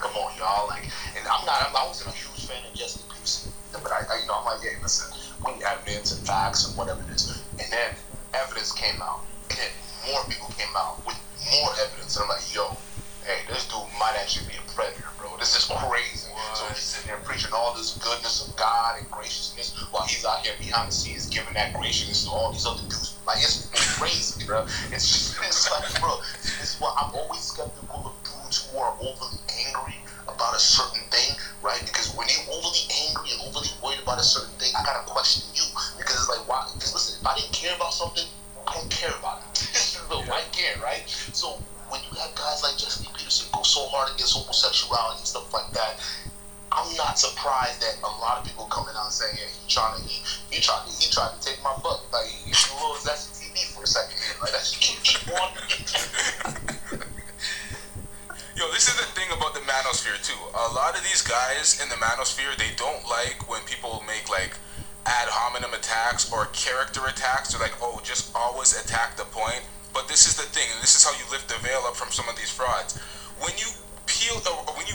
come on, y'all. Like, and I wasn't a huge fan of Jesse Peterson, but I'm like, yeah, listen, we need evidence and facts and whatever it is. And then evidence came out, and then more people came out with more evidence, and I'm like, yo, hey, this dude might actually be a predator, bro. This is crazy. What? So he's sitting there preaching all this goodness of God and graciousness, while he's out here behind the scenes giving that graciousness to all these other dudes. Like, it's crazy, bro. It's like, bro, this is why I'm always skeptical of dudes who are overly angry about a certain thing, right? Because when you're overly angry and overly worried about a certain thing, I gotta question you, because it's like, why? Because listen, if I didn't care about something, I don't care about it. I care, right? So when you have guys like Jesse Peterson go so hard against homosexuality and stuff like that, I'm not surprised that a lot of people coming out and saying, yeah, he tried to take my butt. Like, he a little zesty TV for a second. Like, that's Yo, this is the thing about the manosphere too. A lot of these guys in the manosphere, they don't like when people make like ad hominem attacks or character attacks. They're like, oh, just always attack the point. But this is the thing, and this is how you lift the veil up from some of these frauds. When you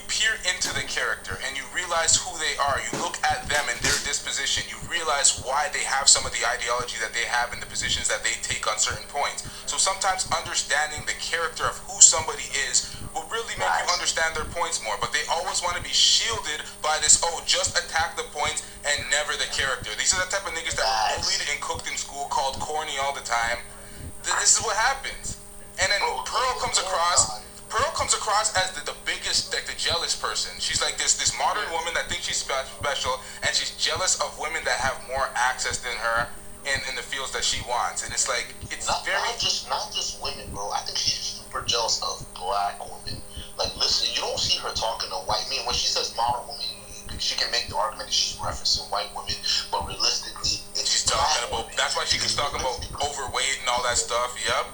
peer into the character and you realize who they are, you look at them and their disposition, you realize why they have some of the ideology that they have and the positions that they take on certain points. So sometimes understanding the character of who somebody is will really make you understand their points more. But they always want to be shielded by this, oh, just attack the points and never the character. These are the type of niggas that were bullied and cooked in school, called corny all the time. This is what happens. And then Pearl comes across as the biggest, like the jealous person. She's like this modern woman that thinks she's special, and she's jealous of women that have more access than her in the fields that she wants. And it's like, it's not just women, bro. I think she's super jealous of black women. Like, listen, you don't see her talking to white men. When she says modern women, she can make the argument that she's referencing white women, but realistically, she's talking about. That's why she can talk about overweight and all that stuff. Yep.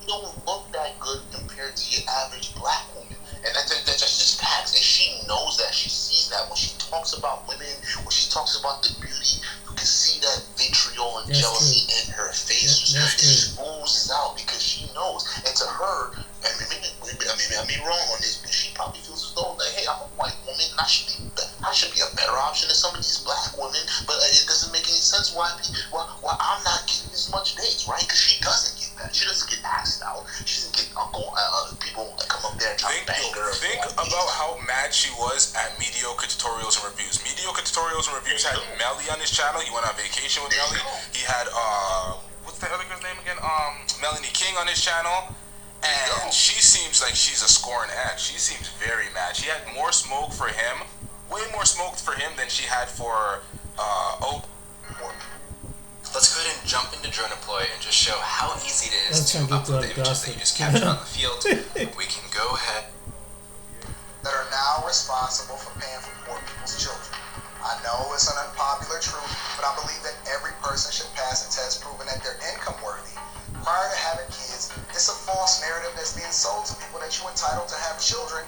You don't look that good compared to your average black woman, and that's just facts. And she knows that. She sees that when she talks about women, when she talks about the beauty. You can see that vitriol and jealousy in her face. It just oozes out because she knows. And to her, I may be wrong on this, but she probably feels as though like, hey, I'm a white woman, and I should be a better option than some of these black women. But it doesn't make any sense why I'm not getting as much dates, right? Because she doesn't get that. She doesn't get asked out. She doesn't get people that come up there and try to bang her. Think about how mad she was at Mediocre Tutorials and Reviews. Mediocre Tutorials and Reviews had Melly on his channel. He went on vacation with Melly. He had what's the other girl's name again? Melanie King on his channel. And she seems like she's a scorn ex. She seems very mad. She had more smoke for him, way more smoke for him than she had for Let's go ahead and jump into drone deploy and just show how easy it is to upload the images that you just captured on the field. We can go ahead. That are now responsible for paying for poor people's children. I know it's an unpopular truth, but I believe that every person should pass a test proving that they're income worthy. Prior to having kids, it's a false narrative that's being sold to people that you're entitled to have children,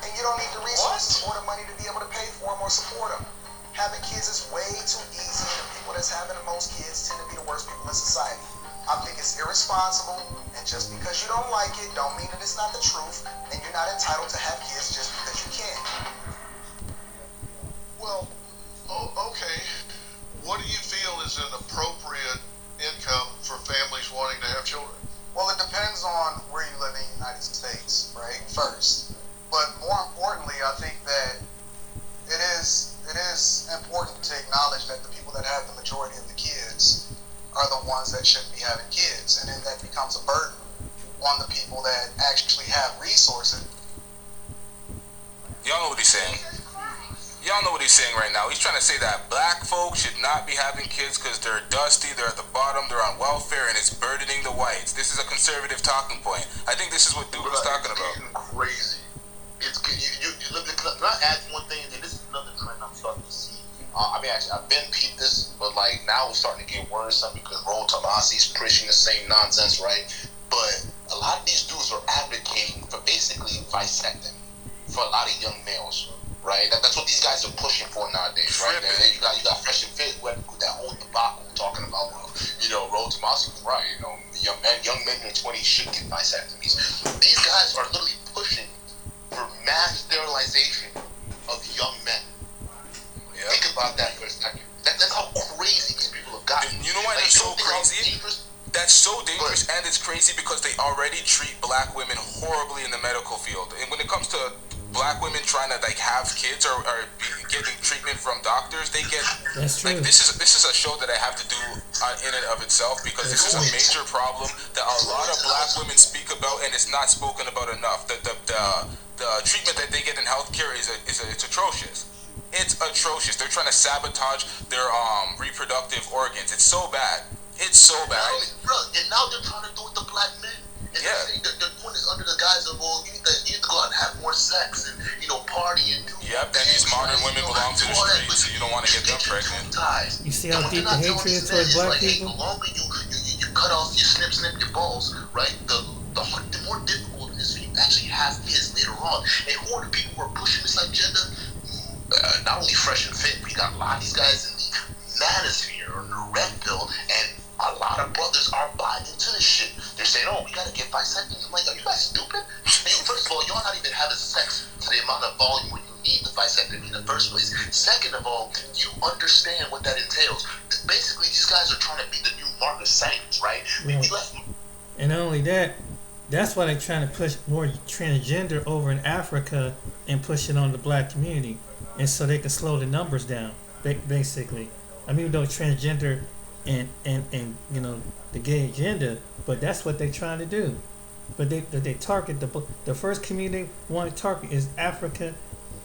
and you don't need the resources or the money to be able to pay for them or support them. Having kids is way too easy, and the people that's having the most kids tend to be the worst people in society. I think it's irresponsible, and just because you don't like it, don't mean that it's not the truth, and you're not entitled to have kids just because you can. Well, okay. What do you feel is an appropriate income for families wanting to have children? Well, it depends on where you live in the United States, right? First. But more importantly, I think that it is important to acknowledge that the people that have the majority of the kids are the ones that shouldn't be having kids. And then that becomes a burden on the people that actually have resources. Y'all know what he's saying. Y'all know what he's saying right now. He's trying to say that black folks should not be having kids because they're dusty, they're at the bottom, they're on welfare, and it's burdening the whites. This is a conservative talking point. I think this is what Duke was talking about. Crazy. It's you look at. Can I add one thing? And this is another trend I'm starting to see. I've been peeped this, but like now it's starting to get worrisome because Roll Tomasi's preaching the same nonsense, right? But a lot of these dudes are advocating for basically vasectomy for a lot of young males. Right, that's what these guys are pushing for nowadays, right? You got Fresh and Fit with that whole debacle talking about, well, Roll Tomasi was right. Young men in their 20s should get vasectomies. These guys are literally pushing for mass sterilization of young men. Yeah. Think about that for a second. That's how crazy these people have gotten. You know why that's so crazy? That's so dangerous, and it's crazy because they already treat black women horribly in the medical field. And when it comes to black women trying to have kids or getting treatment from doctors, they get That's true. this is a show that I have to do in and of itself because this is a major problem that a lot of black women speak about, and it's not spoken about enough. The treatment that they get in healthcare it's atrocious. It's atrocious. They're trying to sabotage their reproductive organs. It's so bad. It's so bad. And now they're trying to do it to black men. And they're doing this under the guise of, well, you need to go out and have more sex and, party and do. Yep, and these modern women belong to the streets, so you don't want to get them pregnant. You see how deep the hatred is towards black people? The longer you cut off, you snip your balls, right? The more difficult it is for you to actually have kids later on. And who are the people who are pushing this agenda? Not only Fresh and Fit, we got a lot of these guys in the manosphere or the red pill, and a lot of brothers are buying into this shit. They're saying, oh, we gotta get vasectomies. I'm like, are you guys stupid? First of all, y'all not even having sex to the amount of volume where you need the vasectomy in the first place. Second of all, you understand what that entails. Basically, these guys are trying to be the new Marcus Saints, right? And not only that, that's why they're trying to push more transgender over in Africa and push it on the black community, and so they can slow the numbers down, basically. Even though transgender and the gay agenda, but that's what they're trying to do. But they target the first community want to target is Africa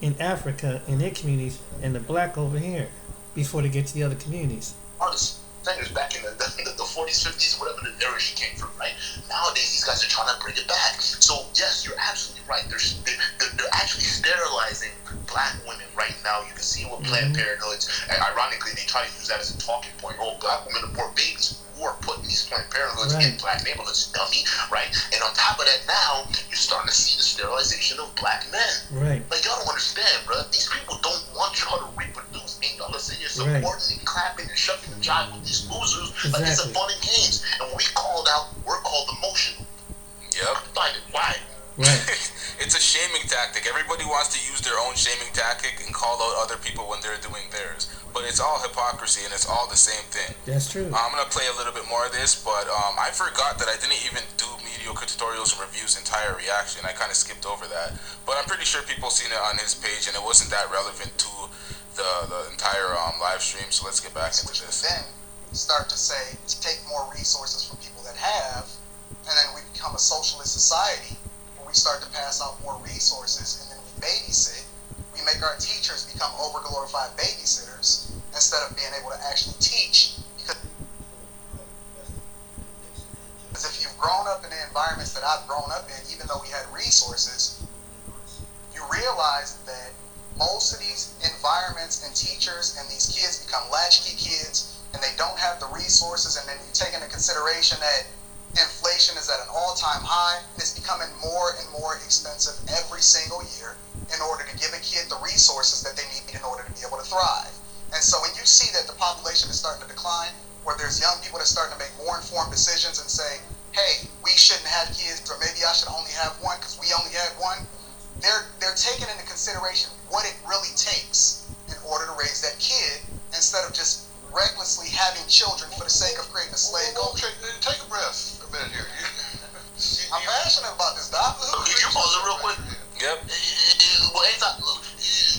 in their communities, and the black over here before they get to the other communities. Artists, singers back in the 40s, 50s, whatever the era she came from, right? Nowadays, these guys are trying to bring it back. So yes, you're absolutely right. They're actually sterilizing black women right now. You can see with Planned Parenthoods, and ironically, they try to use that as a talking point. Oh, black women abort babies. Who are putting these Planned Parenthoods in black neighborhoods, dummy, right? And on top of that, now you're starting to see the sterilization of black men. Right. Like, y'all don't understand, bro. These people don't want y'all to reproduce, and y'all are sitting here supporting and clapping and shucking and jiving with these losers like it's a fun and games. And when we called out, we're called emotional. Yep. Find it. Why? Right. It's a shaming tactic. Everybody wants to use their own shaming tactic and call out other people when they're doing theirs. But it's all hypocrisy and it's all the same thing. That's true. I'm going to play a little bit more of this, but I forgot that I didn't even do mediocre tutorials and reviews entire reaction. I kind of skipped over that. But I'm pretty sure people seen it on his page and it wasn't that relevant to the entire live stream. So let's get back into this. Then start to say, take more resources from people that have, and then we become a socialist society. We start to pass out more resources, and then we babysit. We make our teachers become over-glorified babysitters instead of being able to actually teach. Because if you've grown up in the environments that I've grown up in, even though we had resources, you realize that most of these environments and teachers and these kids become latchkey kids, and they don't have the resources, and then you take into consideration that Inflation is at an all-time high, and it's becoming more and more expensive every single year in order to give a kid the resources that they need in order to be able to thrive. And so when you see that the population is starting to decline, where there's young people that are starting to make more informed decisions and say, hey, we shouldn't have kids, or maybe I should only have one because we only had one, they're taking into consideration what it really takes in order to raise that kid instead of just recklessly having children for the sake of creating a slave. Okay, take a breath a minute here. I'm passionate about this, Doc. Could you pause it real quick? Yep.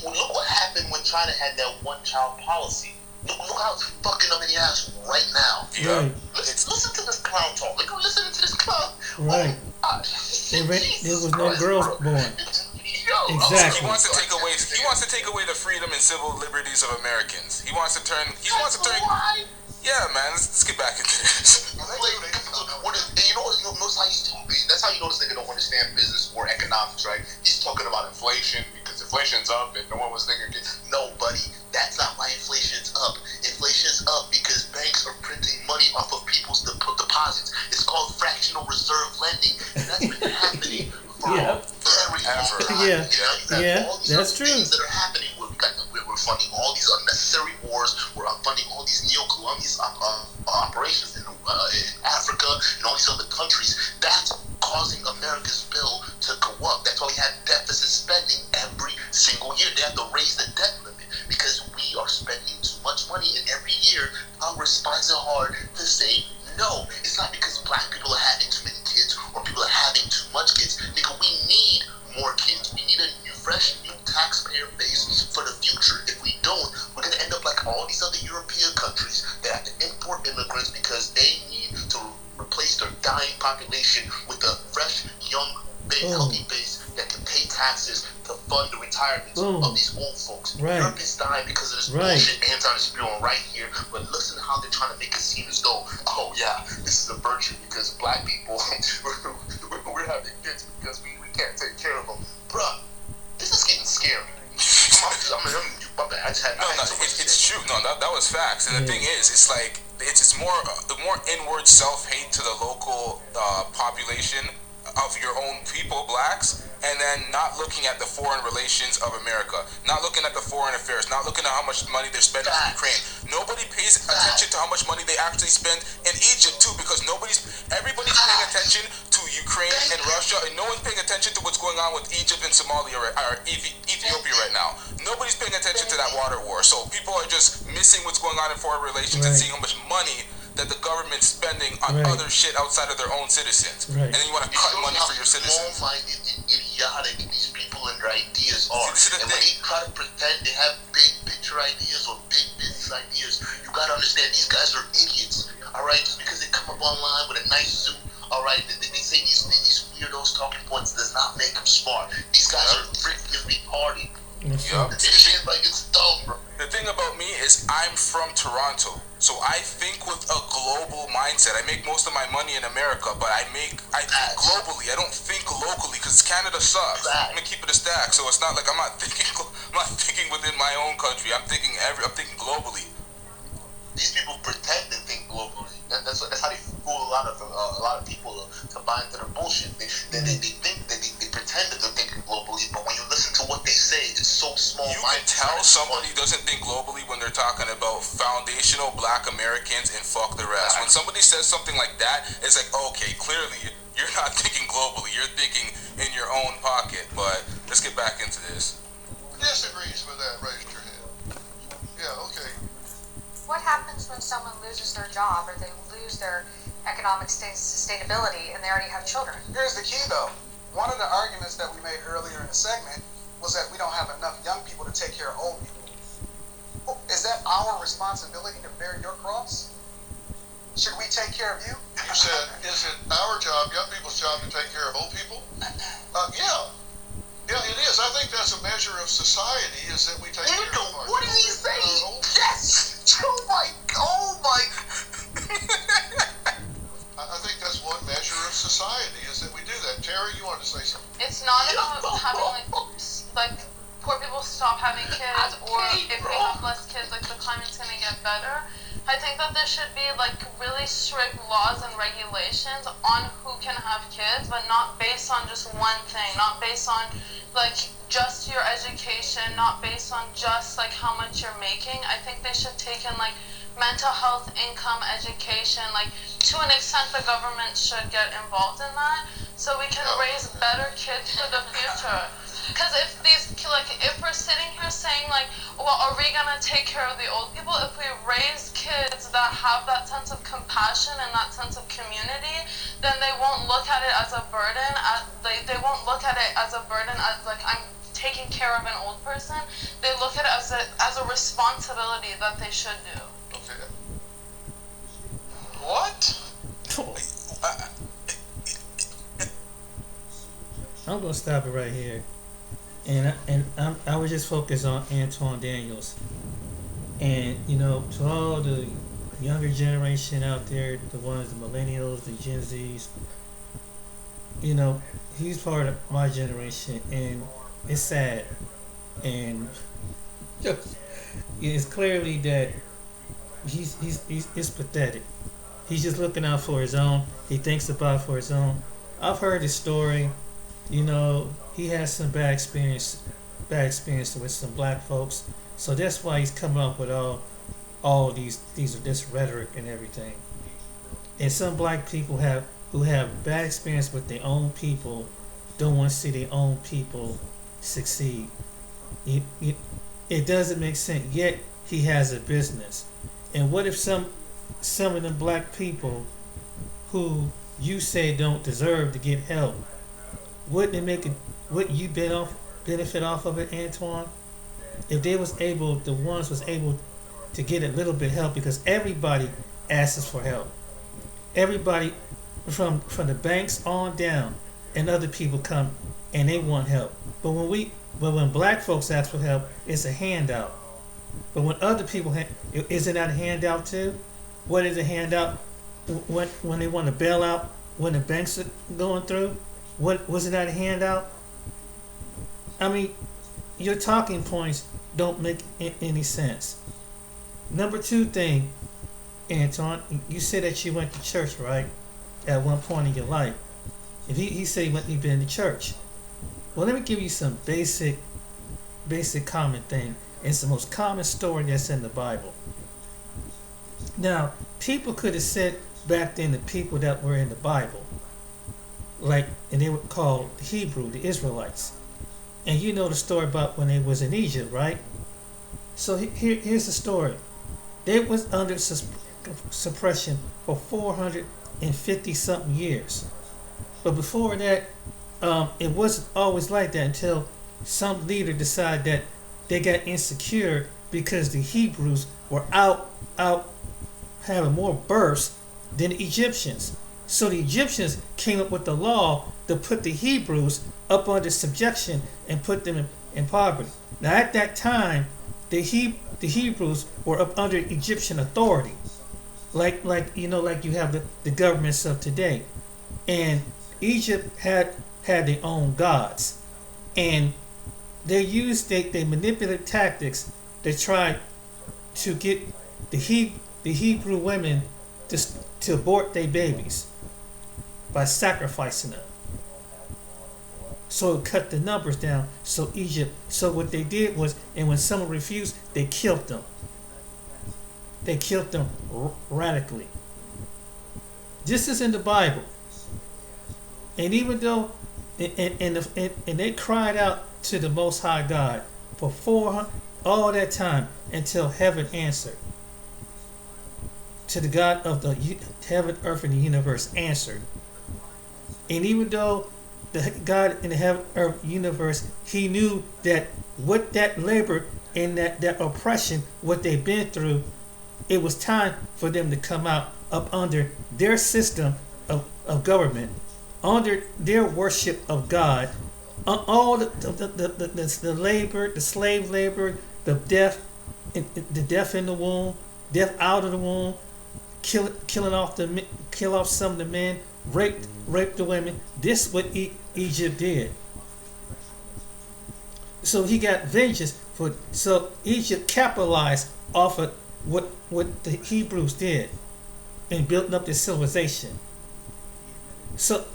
Look what happened when China had that one-child policy. Look how it's fucking them in the ass right now. Yeah. Listen to this clown talk. Like, listen to this clown. Right. There was no girls born. Exactly. He wants to take away. He wants to take away the freedom and civil liberties of Americans. He wants to turn. He wants to turn. Yeah, man. Let's get back into this. And you know notice how he's talking. That's how you know this nigga don't understand business or economics, right? He's talking about inflation because inflation's up, and no one was thinking. No, buddy, that's not why inflation's up. Inflation's up because banks are printing money off of people's deposits. It's called fractional reserve lending, and that's been happening for a very long time. That's true. Things that are happening. We're funding all these unnecessary wars. We're funding all these neo-colonialist operations in Africa and all these other countries. That's causing America's bill to go up. That's why we have deficit spending every single year. They have to raise the debt limit because we are spending too much money, and every year Congress finds it hard to say no. It's not because black people are having too many kids or people are having too much kids. Nigga, we need more kids. We need a new, fresh, new taxpayer base for the future. If we don't, we're going to end up like all these other European countries that have to import immigrants because they need to replace their dying population with a fresh, young, big, healthy base that can pay taxes to fund the retirements of these old folks. Europe is dying because of this bullshit Anton is spewing right here, but listen to how they're trying to make it seem as though, oh yeah, this is a virtue because black people, we're having kids because we can't take care of them. Bruh, this is getting scary. It's true. No, that was facts. And the thing is, it's like it's more inward self-hate to the local population of your own people, blacks, and then not looking at the foreign relations of America, not looking at the foreign affairs, not looking at how much money they're spending in Ukraine. Nobody pays attention to how much money they actually spend in Egypt too, because everybody's paying attention to Ukraine and Russia, and no one's paying attention to what's going on with Egypt and Somalia or Ethiopia right now. Nobody's paying attention to that water war. So people are just missing what's going on in foreign relations and seeing how much money that the government's spending on other shit outside of their own citizens. And then you want to cut money for your citizens. Small-minded and idiotic these people and their ideas are. And when they try to pretend they have big picture ideas or big business ideas, you gotta understand these guys are idiots. Alright, just because they come up online with a nice suit, alright, they say these weirdos talking points does not make them smart. These guys are freaking retarded. This shit like it's dumb, bro. The thing about me is I'm from Toronto, so I think with a global mindset. I make most of my money in America, but I think globally. I don't think locally because Canada sucks. I'm gonna keep it a stack, so it's not like I'm not thinking within my own country. I'm thinking globally. These people pretend to think globally. That's how they fool a lot of people to buy into their bullshit. They think that they pretend that they're thinking globally, but when you listen to what they say, it's so small. You can tell somebody doesn't think globally when they're talking about foundational black Americans and fuck the rest. When somebody says something like that, it's like, okay, clearly you're not thinking globally. You're thinking in your own pocket. But let's get back into this. Disagrees with that? Raise your hand. Yeah, okay. What happens when someone loses their job or they lose their economic sustainability and they already have children? Here's the key, though. One of the arguments that we made earlier in the segment was that we don't have enough young people to take care of old people. Is that our responsibility to bear your cross? Should we take care of you? You said, is it our job, young people's job, to take care of old people? Yeah. Yeah, it is. I think that's a measure of society, is that we take care of our what did he say? Yes! Oh my. I think that's one measure of society, is that we do that. Terry, you wanted to say something? It's not about having like poor people stop having kids, or if we have less kids, like the climate's gonna get better. I think that there should be like really strict laws and regulations on who can have kids, but not based on just one thing, not based on like just your education, not based on just like how much you're making. I think they should take in like mental health, income, education, like to an extent the government should get involved in that so we can raise better kids for the future. Because if we're sitting here saying like, well, are we gonna take care of the old people? If we raise kids that have that sense of compassion and that sense of community, then they won't look at it as a burden. They won't look at it as a burden as like I'm taking care of an old person. They look at it as a responsibility that they should do. Okay. What? I'm gonna stop it right here, I was just focused on Anton Daniels, and to all the younger generation out there, the ones, the millennials, the Gen Zs, he's part of my generation, and it's sad, and it's clearly that it's pathetic. He's just looking out for his own. He thinks about for his own. I've heard his story. He has some bad experience with some black folks. So that's why he's coming up with all this rhetoric and everything. And some black people who have bad experience with their own people don't want to see their own people succeed. It doesn't make sense. Yet he has a business. And what if some of the black people who you say don't deserve to get help, wouldn't it make it? Wouldn't you benefit off of it, Antoine? If the ones was able to get a little bit of help, because everybody asks for help. Everybody from the banks on down, and other people come and they want help. But when black folks ask for help, it's a handout. But when other people isn't that a handout too? What is a handout? When they want to bail out, when the banks are going through, what wasn't that a handout? I mean, your talking points don't make any sense. Number two thing, Anton, you said that you went to church, right? At one point in your life. If he said he'd been to church. Well, let me give you some basic common thing. It's the most common story that's in the Bible. Now, people could have said back then the people that were in the Bible, and they were called the Hebrew, the Israelites. And you know the story about when they was in Egypt, right? So here's the story. They was under suppression for 450 something years. But before that, it wasn't always like that until some leader decided that they got insecure because the Hebrews were out having more births than the Egyptians. So the Egyptians came up with the law to put the Hebrews up under subjection and put them in poverty. Now at that time, the Hebrews were up under Egyptian authority, like you have the governments of today, and Egypt had their own gods, and they manipulated tactics to try to get the Hebrew women to abort their babies by sacrificing them. So it cut the numbers down. So what they did was, and when someone refused, they killed them. They killed them radically. This is in the Bible. And even though, and they cried out to the Most High God for all that time until heaven answered. To the God of the heaven, earth, and the universe answered. And even though the God in the heaven, earth, universe, he knew that what that labor and that oppression, what they've been through, it was time for them to come out up under their system of government, under their worship of God, all the labor, the slave labor, the death in the womb, death out of the womb, kill off some of the men, rape the women. This is what Egypt did. so he got vengeance for. So Egypt capitalized off of what the Hebrews did in building up this civilization. So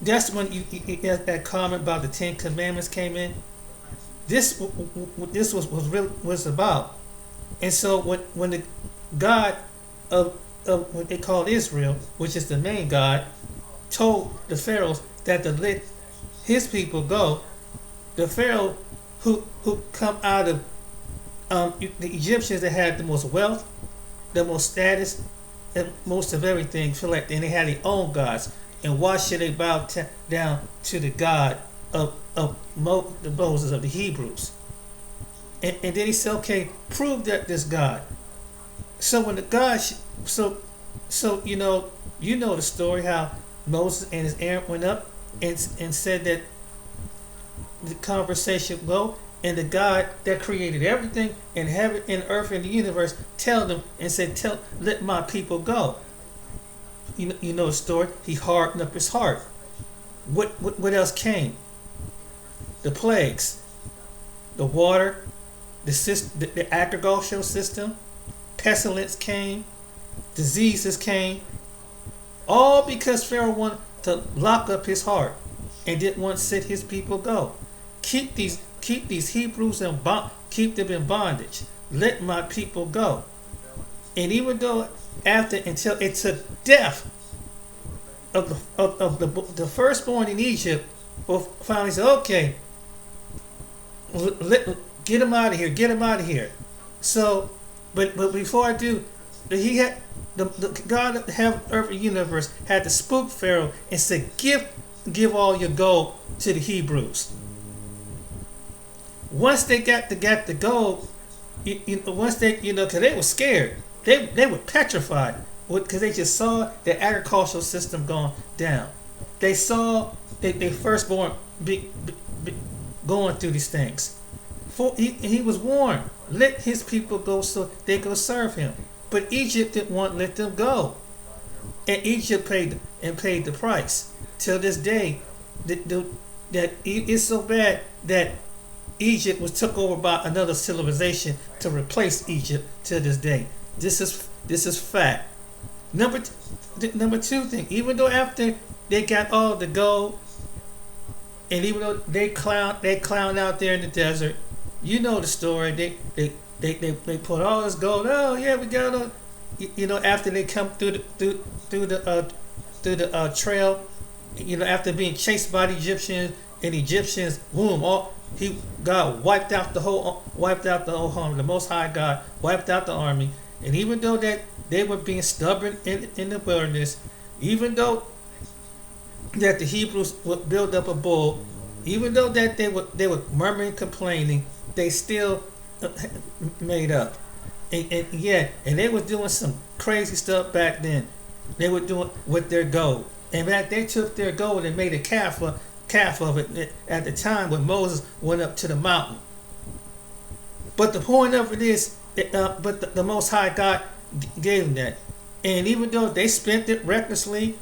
that's when that comment about the Ten Commandments came in. This was about, and so when the God of what they called Israel, which is the main God, told the pharaohs that to let his people go, the pharaoh who come out of the Egyptians that had the most wealth, the most status, and most of everything, feel like, and they had their own gods. And why should they bow down to the God of Moses of the Hebrews? And then he said, okay, prove that this God. So when the God, so you know the story how Moses and his Aaron went up and said that the conversation go, and the God that created everything in heaven and earth and the universe tell them and said, let my people go. You know the story. He hardened up his heart. What else came? The plagues, the water, the agricultural system, pestilence came, diseases came, all because Pharaoh wanted to lock up his heart and didn't want to let his people go. Keep these Hebrews keep them in bondage. Let my people go. And even though until it took death of the firstborn in Egypt, will finally say, okay, get him out of here, get him out of here. So, but before I do, he had the God of heaven, earth, and universe had to spook Pharaoh and say, give all your gold to the Hebrews. Once they got the gold, once they, because they were scared, they were petrified, because they just saw the agricultural system gone down. They saw their firstborn going through these things. He was warned, let his people go so they go serve him. But Egypt didn't want to let them go, and Egypt paid the price. Till this day, that it's so bad that Egypt was took over by another civilization to replace Egypt to this day. This is fact. Number two thing, even though after they got all the gold, and even though they clown out there in the desert, you know the story. They put all this gold. Oh yeah, we got all. After they come through the trail, after being chased by the Egyptians, and Egyptians, boom, God wiped out the whole army. The Most High God wiped out the army, and even though that they were being stubborn in the wilderness, even though that the Hebrews would build up a bull, even though that they were murmuring, complaining, they still made up. And they were doing some crazy stuff back then. They were doing with their gold, and back they took their gold and made a calf of it at the time when Moses went up to the mountain. But the point of it is, but the Most High God gave them that, and even though they spent it recklessly,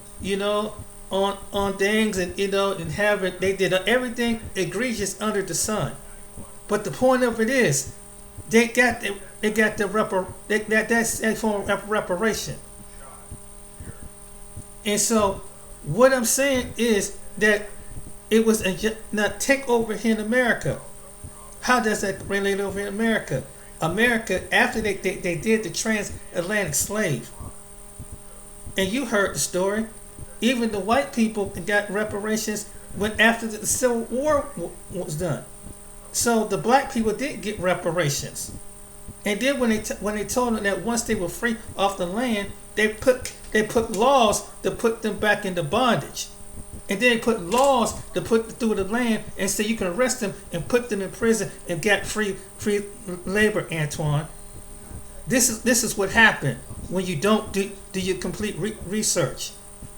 on things, and in having, they did everything egregious under the sun. But the point of it is, that's a form of reparation. And so, what I'm saying is that it was not take over here in America. How does that relate over in America? America, after they did the transatlantic slave, and you heard the story, even the white people got reparations when after the Civil War was done. So the black people did get reparations, and then when they told them that once they were free off the land, they put laws to put them back into bondage, and then they put laws to put through the land and say you can arrest them and put them in prison and get free labor. Antoine, this is what happened when you don't do your complete research.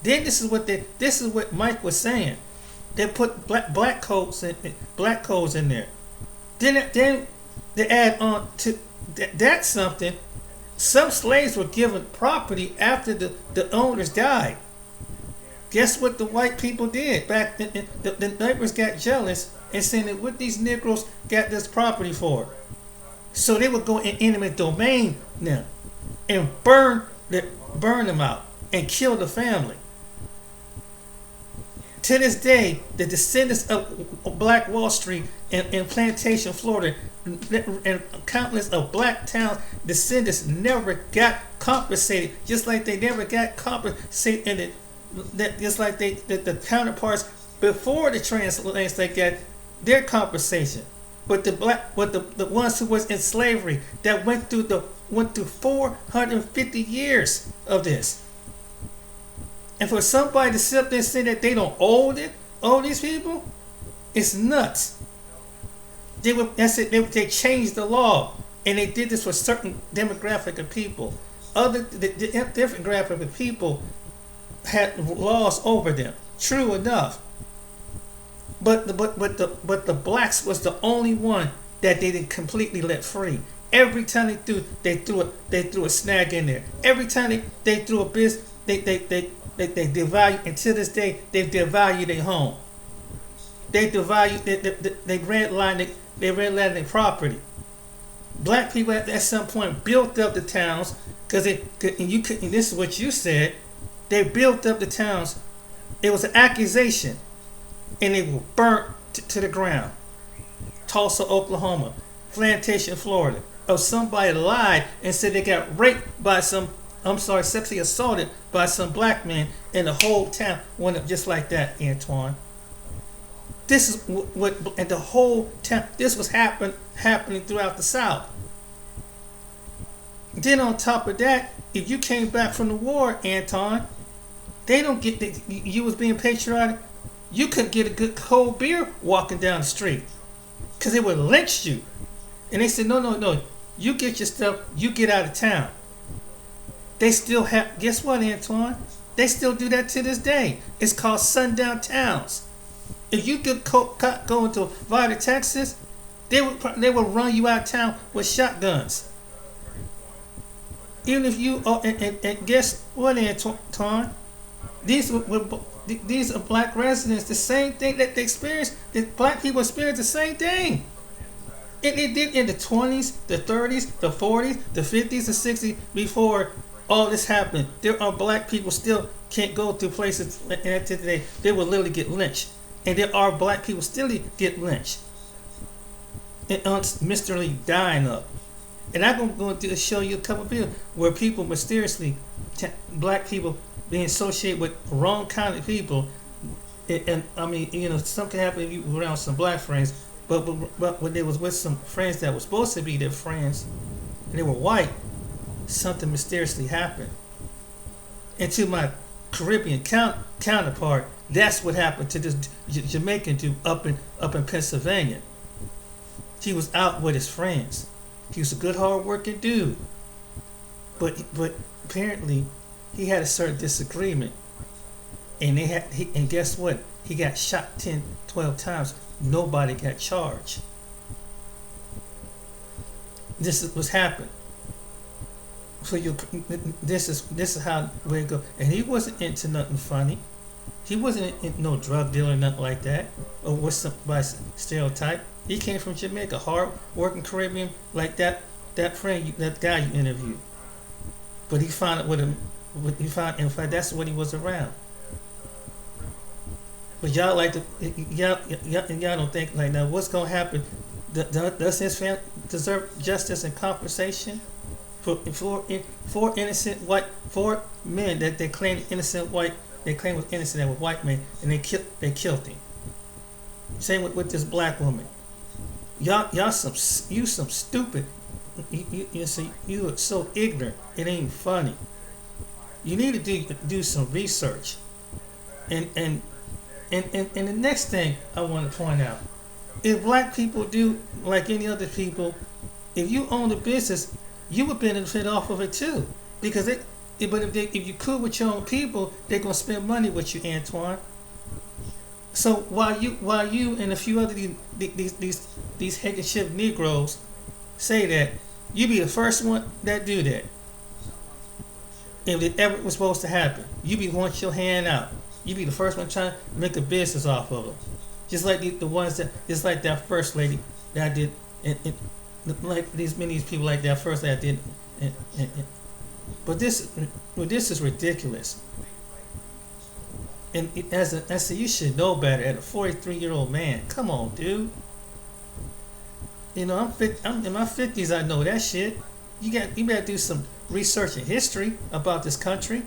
Then this is what Mike was saying. They put black codes in there. Then they add on to that something. Some slaves were given property after the owners died. Guess what the white people did? Back the neighbors got jealous and said that what these Negroes got this property for. So they would go in eminent domain now and burn them out and kill the family. To this day, the descendants of Black Wall Street and Plantation, Florida, and countless of black town descendants never got compensated, just like they never got compensated, just like the counterparts before the transatlantics they got their compensation. But the ones who was in slavery that went through 450 years of this. And for somebody to sit up there and say that they don't owe these people, it's nuts. They changed the law, and they did this for certain demographic of people. The different demographic of people had laws over them. True enough, but the blacks was the only one that they didn't completely let free. Every time they threw a snag in there. Every time they threw a business, they devalue, and to this day they devalue their home. They devalue, they redline their property. Black people at some point built up the towns because this is what you said. They built up the towns. It was an accusation, and they were burnt to the ground. Tulsa, Oklahoma, Plantation, Florida. Or somebody lied and said they got raped by sexually assaulted by some black man, and the whole town went up just like that, Antoine. This is and the whole town, this was happening throughout the South. Then on top of that, if you came back from the war, Anton, they don't get you was being patriotic. You couldn't get a good cold beer walking down the street because they would lynch you. And they said, no, you get your stuff, you get out of town. They still have, guess what, Antoine? They still do that to this day. It's called sundown towns. If you could go into Vida, Texas, they would run you out of town with shotguns. Even if you and guess what, Antoine? These are black residents. The same thing that they experienced. The black people experienced the same thing. It did in the 20s, the 30s, the 40s, the 50s, the 60s before all this happened. There are black people still can't go to places today. They will literally get lynched. And there are black people still get lynched and mysteriously dying up. And I'm going to show you a couple of videos where people mysteriously, black people being associated with wrong kind of people. And I mean, something happened if you were around some black friends, but when they was with some friends that were supposed to be their friends, and they were white, something mysteriously happened. And to my Caribbean counterpart, that's what happened to this Jamaican dude up in Pennsylvania. He was out with his friends. He was a good, hard-working dude. But apparently, he had a certain disagreement. And and guess what? He got shot 10, 12 times. Nobody got charged. This is what's happened. So this is how it goes. And he wasn't into nothing funny. He wasn't in no drug dealer or nothing like that, or with somebody stereotype. He came from Jamaica, hard working Caribbean, like that guy you interviewed. But he found it with him. In fact, that's what he was around. But y'all y'all don't think like, now what's gonna happen? Does his family deserve justice and compensation for men that they claim innocent white? They claim was innocent and were white men, and they killed him. Same with this black woman. Y'all some stupid. You are so ignorant. It ain't funny. You need to do some research. And the next thing I want to point out, if black people do like any other people, if you own a business, you would benefit off of it too, because if you cool with your own people, they're gonna spend money with you, Antoine. So while you and a few other these handkerchief Negroes say that, you be the first one that do that. If it ever was supposed to happen, you be want your hand out. You be the first one trying to make a business off of them. Just like the ones that, just like that first lady that I did, and like these people like that first lady I did, but this is ridiculous. And I said, you should know better. At a 43-year-old man, come on, dude. You know, I'm in my 50s. I know that shit. You better do some research and history about this country.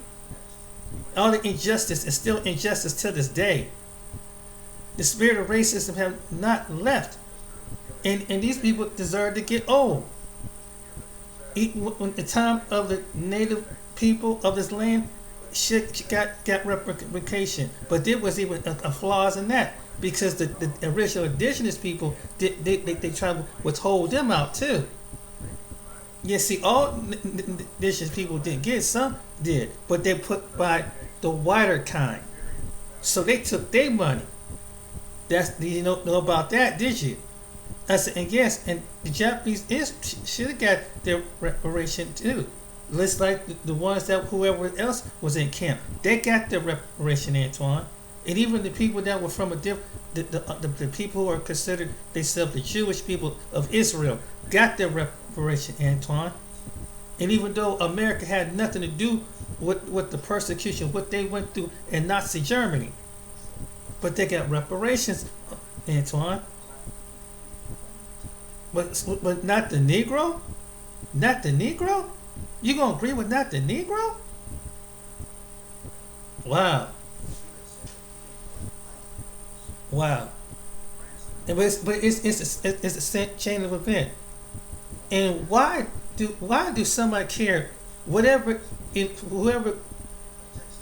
All the injustice is still injustice to this day. The spirit of racism have not left, and these people deserve to get old. When the time of the native people of this land, shit got replication, but there was even a flaws in that, because the original indigenous people they try to withhold them out too. Yeah, see, all indigenous people didn't get, some did, but they put by the whiter kind, so they took their money. You know about that, did you? I said, and yes, and the Japanese should have got their reparation too. Just like the ones that whoever else was in camp, they got their reparation, Antoine. And even the people that were from the people who are considered themselves the Jewish people of Israel got their reparation, Antoine. And even though America had nothing to do with the persecution, what they went through in Nazi Germany, but they got reparations, Antoine. But not the Negro? Not the Negro? You gonna agree with not the Negro? Wow. Wow. But it's a chain of event. And why do somebody care? Whoever,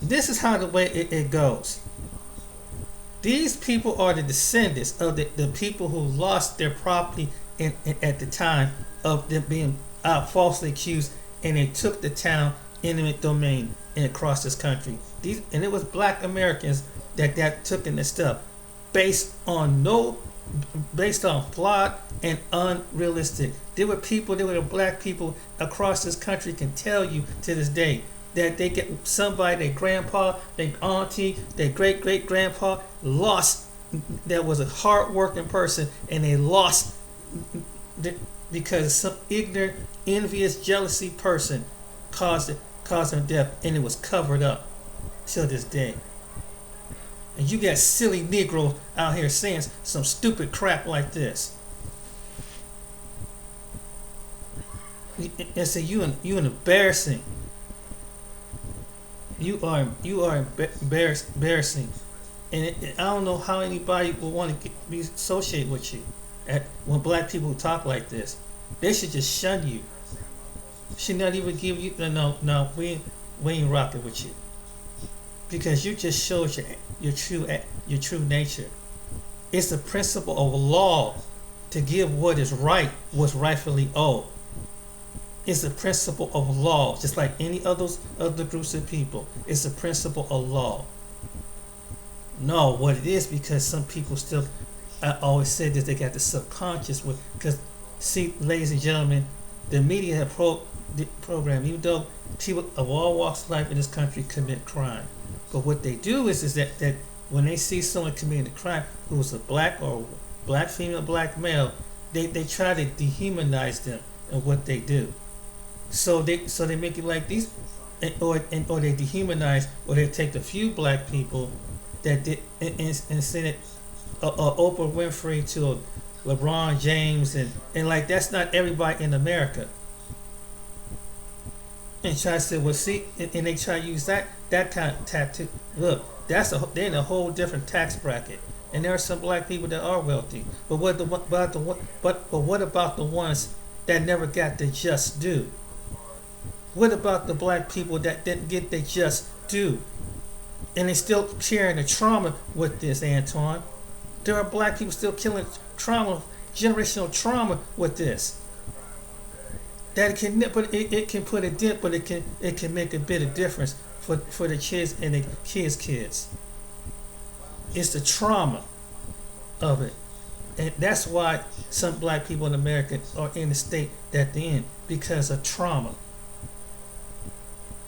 this is how the way it goes. These people are the descendants of the people who lost their property at the time of them being falsely accused, and they took the town eminent domain and across this country. And it was black Americans that took in this stuff based on flawed and unrealistic. There were the black people across this country can tell you to this day that they get somebody, their grandpa, their auntie, their great-great-grandpa lost, that was a hard-working person, and they lost because some ignorant, envious, jealousy person caused them death, and it was covered up till this day. And you got silly Negroes out here saying some stupid crap like this. And say you embarrassing. You are embarrassing, and I don't know how anybody would want to be associated with you. When black people talk like this, they should just shun you. Should not even give you no. We ain't rocking with you, because you just showed your true nature. It's the principle of law to give what is right, what's rightfully owed. It's a principle of law, just like any other groups of people. It's a principle of law. No, what it is, because some people still, I always said that they got the subconscious with, because see, ladies and gentlemen, the media have program, even though people of all walks of life in this country commit crime, but what they do is that when they see someone committing a crime who is a black or black female, black male, they try to dehumanize them and what they do. So they make it like these, or they dehumanize, or they take the few black people that did and send it Oprah Winfrey to LeBron James and like that's not everybody in America. And try to say, well, see, and they try to use that kind of tactic. Look, they're in a whole different tax bracket, and there are some black people that are wealthy. But what about the ones that never got their just due? What about the black people that didn't get their just due? And they still carrying the trauma with this, Antoine. There are black people still killing trauma, generational trauma with this. That can, but it can put a dent, but it can make a bit of difference for the kids and the kids. It's the trauma of it, and that's why some black people in America are in the state that they're in, because of trauma.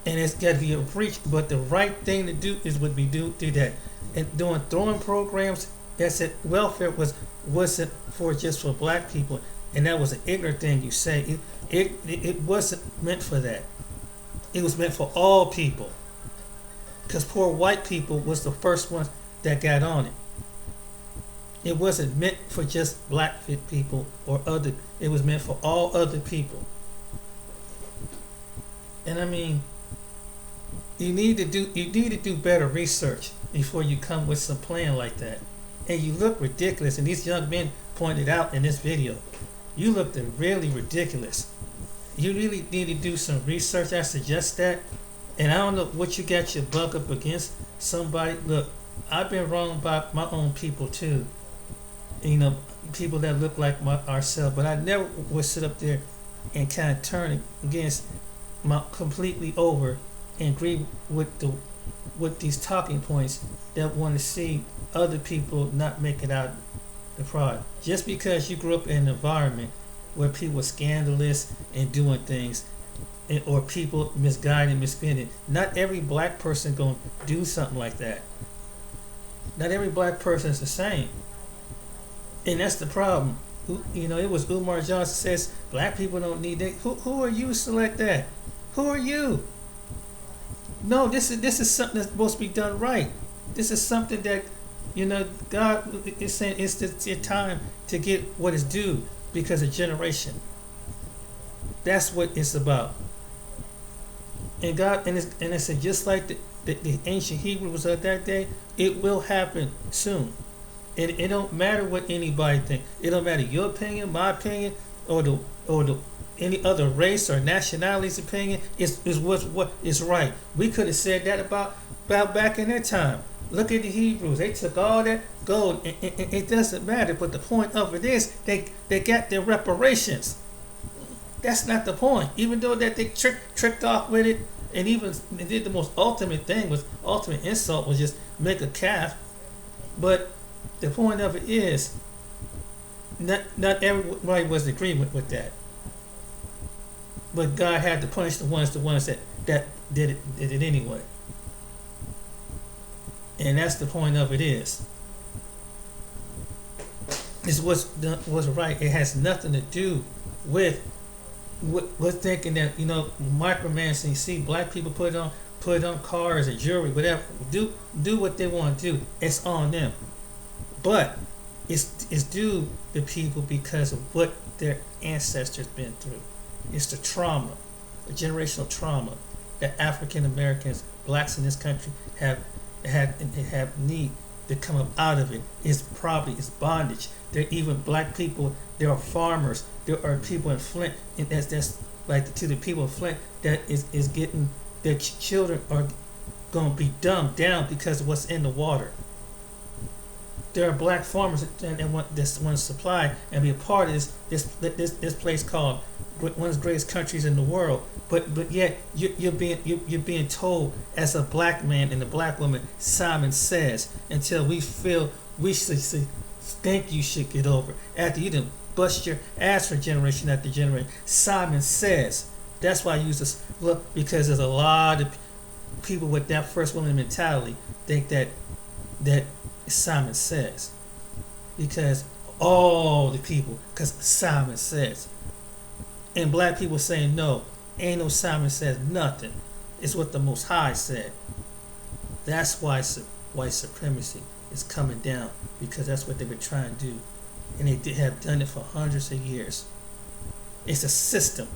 and it's got to be a breach. But the right thing to do is would be do that, and doing throwing programs that said welfare wasn't for just for black people, and that was an ignorant thing you say. It wasn't meant for that. It was meant for all people, because poor white people was the first ones that got on it. It wasn't meant for just black people or other. It was meant for all other people. And I mean, you need to do better research before you come with some plan like that. And you look ridiculous. And these young men pointed out in this video, you looked really ridiculous. You really need to do some research. I suggest that. And I don't know what you got your buck up against somebody. Look, I've been wrong by my own people too. You know, people that look like ourselves. But I never would sit up there and kind of turn against my completely over and agree with these talking points that want to see other people not make it out the product. Just because you grew up in an environment where people were scandalous and doing things, or people misguided, misspending, not every black person gonna do something like that. Not every black person is the same, and that's the problem. You know, it was Umar Johnson says black people don't need that. Who are you to select that? Who are you? No, this is something that's supposed to be done right. This is something that, you know, God is saying it's your time to get what is due because of generation. That's what it's about. And God, and it said just like the ancient Hebrews of that day, it will happen soon. And it don't matter what anybody think. It don't matter your opinion, my opinion, or the any other race or nationality's opinion. Is what is right. We could have said that about back in that time. Look at the Hebrews. They took all that gold. And it doesn't matter. But the point of it is they got their reparations. That's not the point. Even though that they tricked off with it, and even they did the most ultimate thing, was ultimate insult was just make a calf. But the point of it is, not everybody was in agreement with that. But God had to punish the ones that did it anyway. And that's the point of it is. It's what's right. It has nothing to do with thinking that, you know, micromanaging. See, black people put on cars and jewelry, whatever. Do what they want to do. It's on them. But it's due to people because of what their ancestors been through. It's the trauma, the generational trauma that African Americans, blacks in this country have need to come up out of it. It's bondage. There are even black people. There are farmers. There are people in Flint, and that's like to the people in Flint that is getting their children are going to be dumbed down because of what's in the water. There are black farmers that want to supply and be a part of this place called one of the greatest countries in the world. But yet you're being told as a black man and a black woman, Simon Says, until we feel we should think you should get over after you done bust your ass for generation after generation. Simon Says. That's why I use this look, because there's a lot of people with that first woman mentality think that Simon Says, because all the people, because Simon Says, and black people saying no, ain't no Simon Says nothing. It's what the Most High said. That's why white supremacy is coming down, because that's what they've been trying to do, and they have done it for hundreds of years. It's a system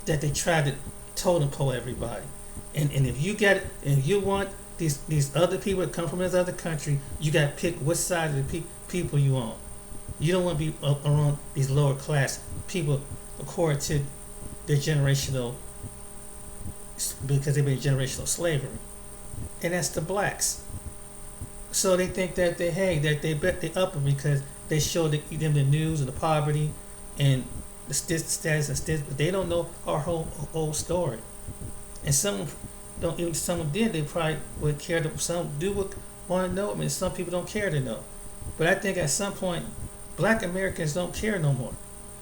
that they try to totem pole everybody, and if you get it, and you want these other people that come from this other country, you got to pick which side of the people you on. You don't want to be around these lower class people according to their generational, because they've been in generational slavery, and that's the blacks. So they think that they bet they upper because they show them the news and the poverty and the status and status, but they don't know our whole story. And some don't, even someone did, they probably would care to, some do want to know. I mean, some people don't care to know. But I think at some point, black Americans don't care no more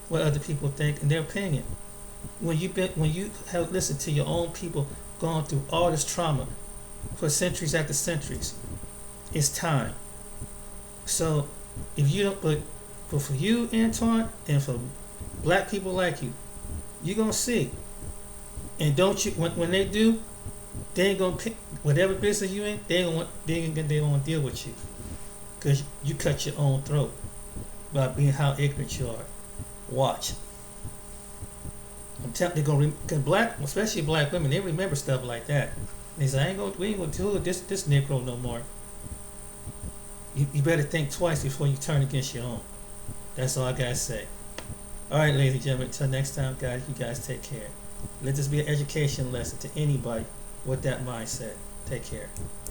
what other people think and their opinion. When you have listened to your own people gone through all this trauma for centuries after centuries. It's time. So if you don't, but for you, Anton, and for black people like you, you're gonna see. And don't you, when they do, they ain't gonna pick whatever business you in. They don't want, they gonna deal with you, cause you cut your own throat by being how ignorant you are. Watch. I'm telling, they're gonna cause black, especially black women, they remember stuff like that. They say, we ain't gonna deal with this Negro no more. You better think twice before you turn against your own. That's all I gotta say. All right, ladies and gentlemen, until next time, guys, you guys take care. Let this be an education lesson to anybody with that mindset. Take care.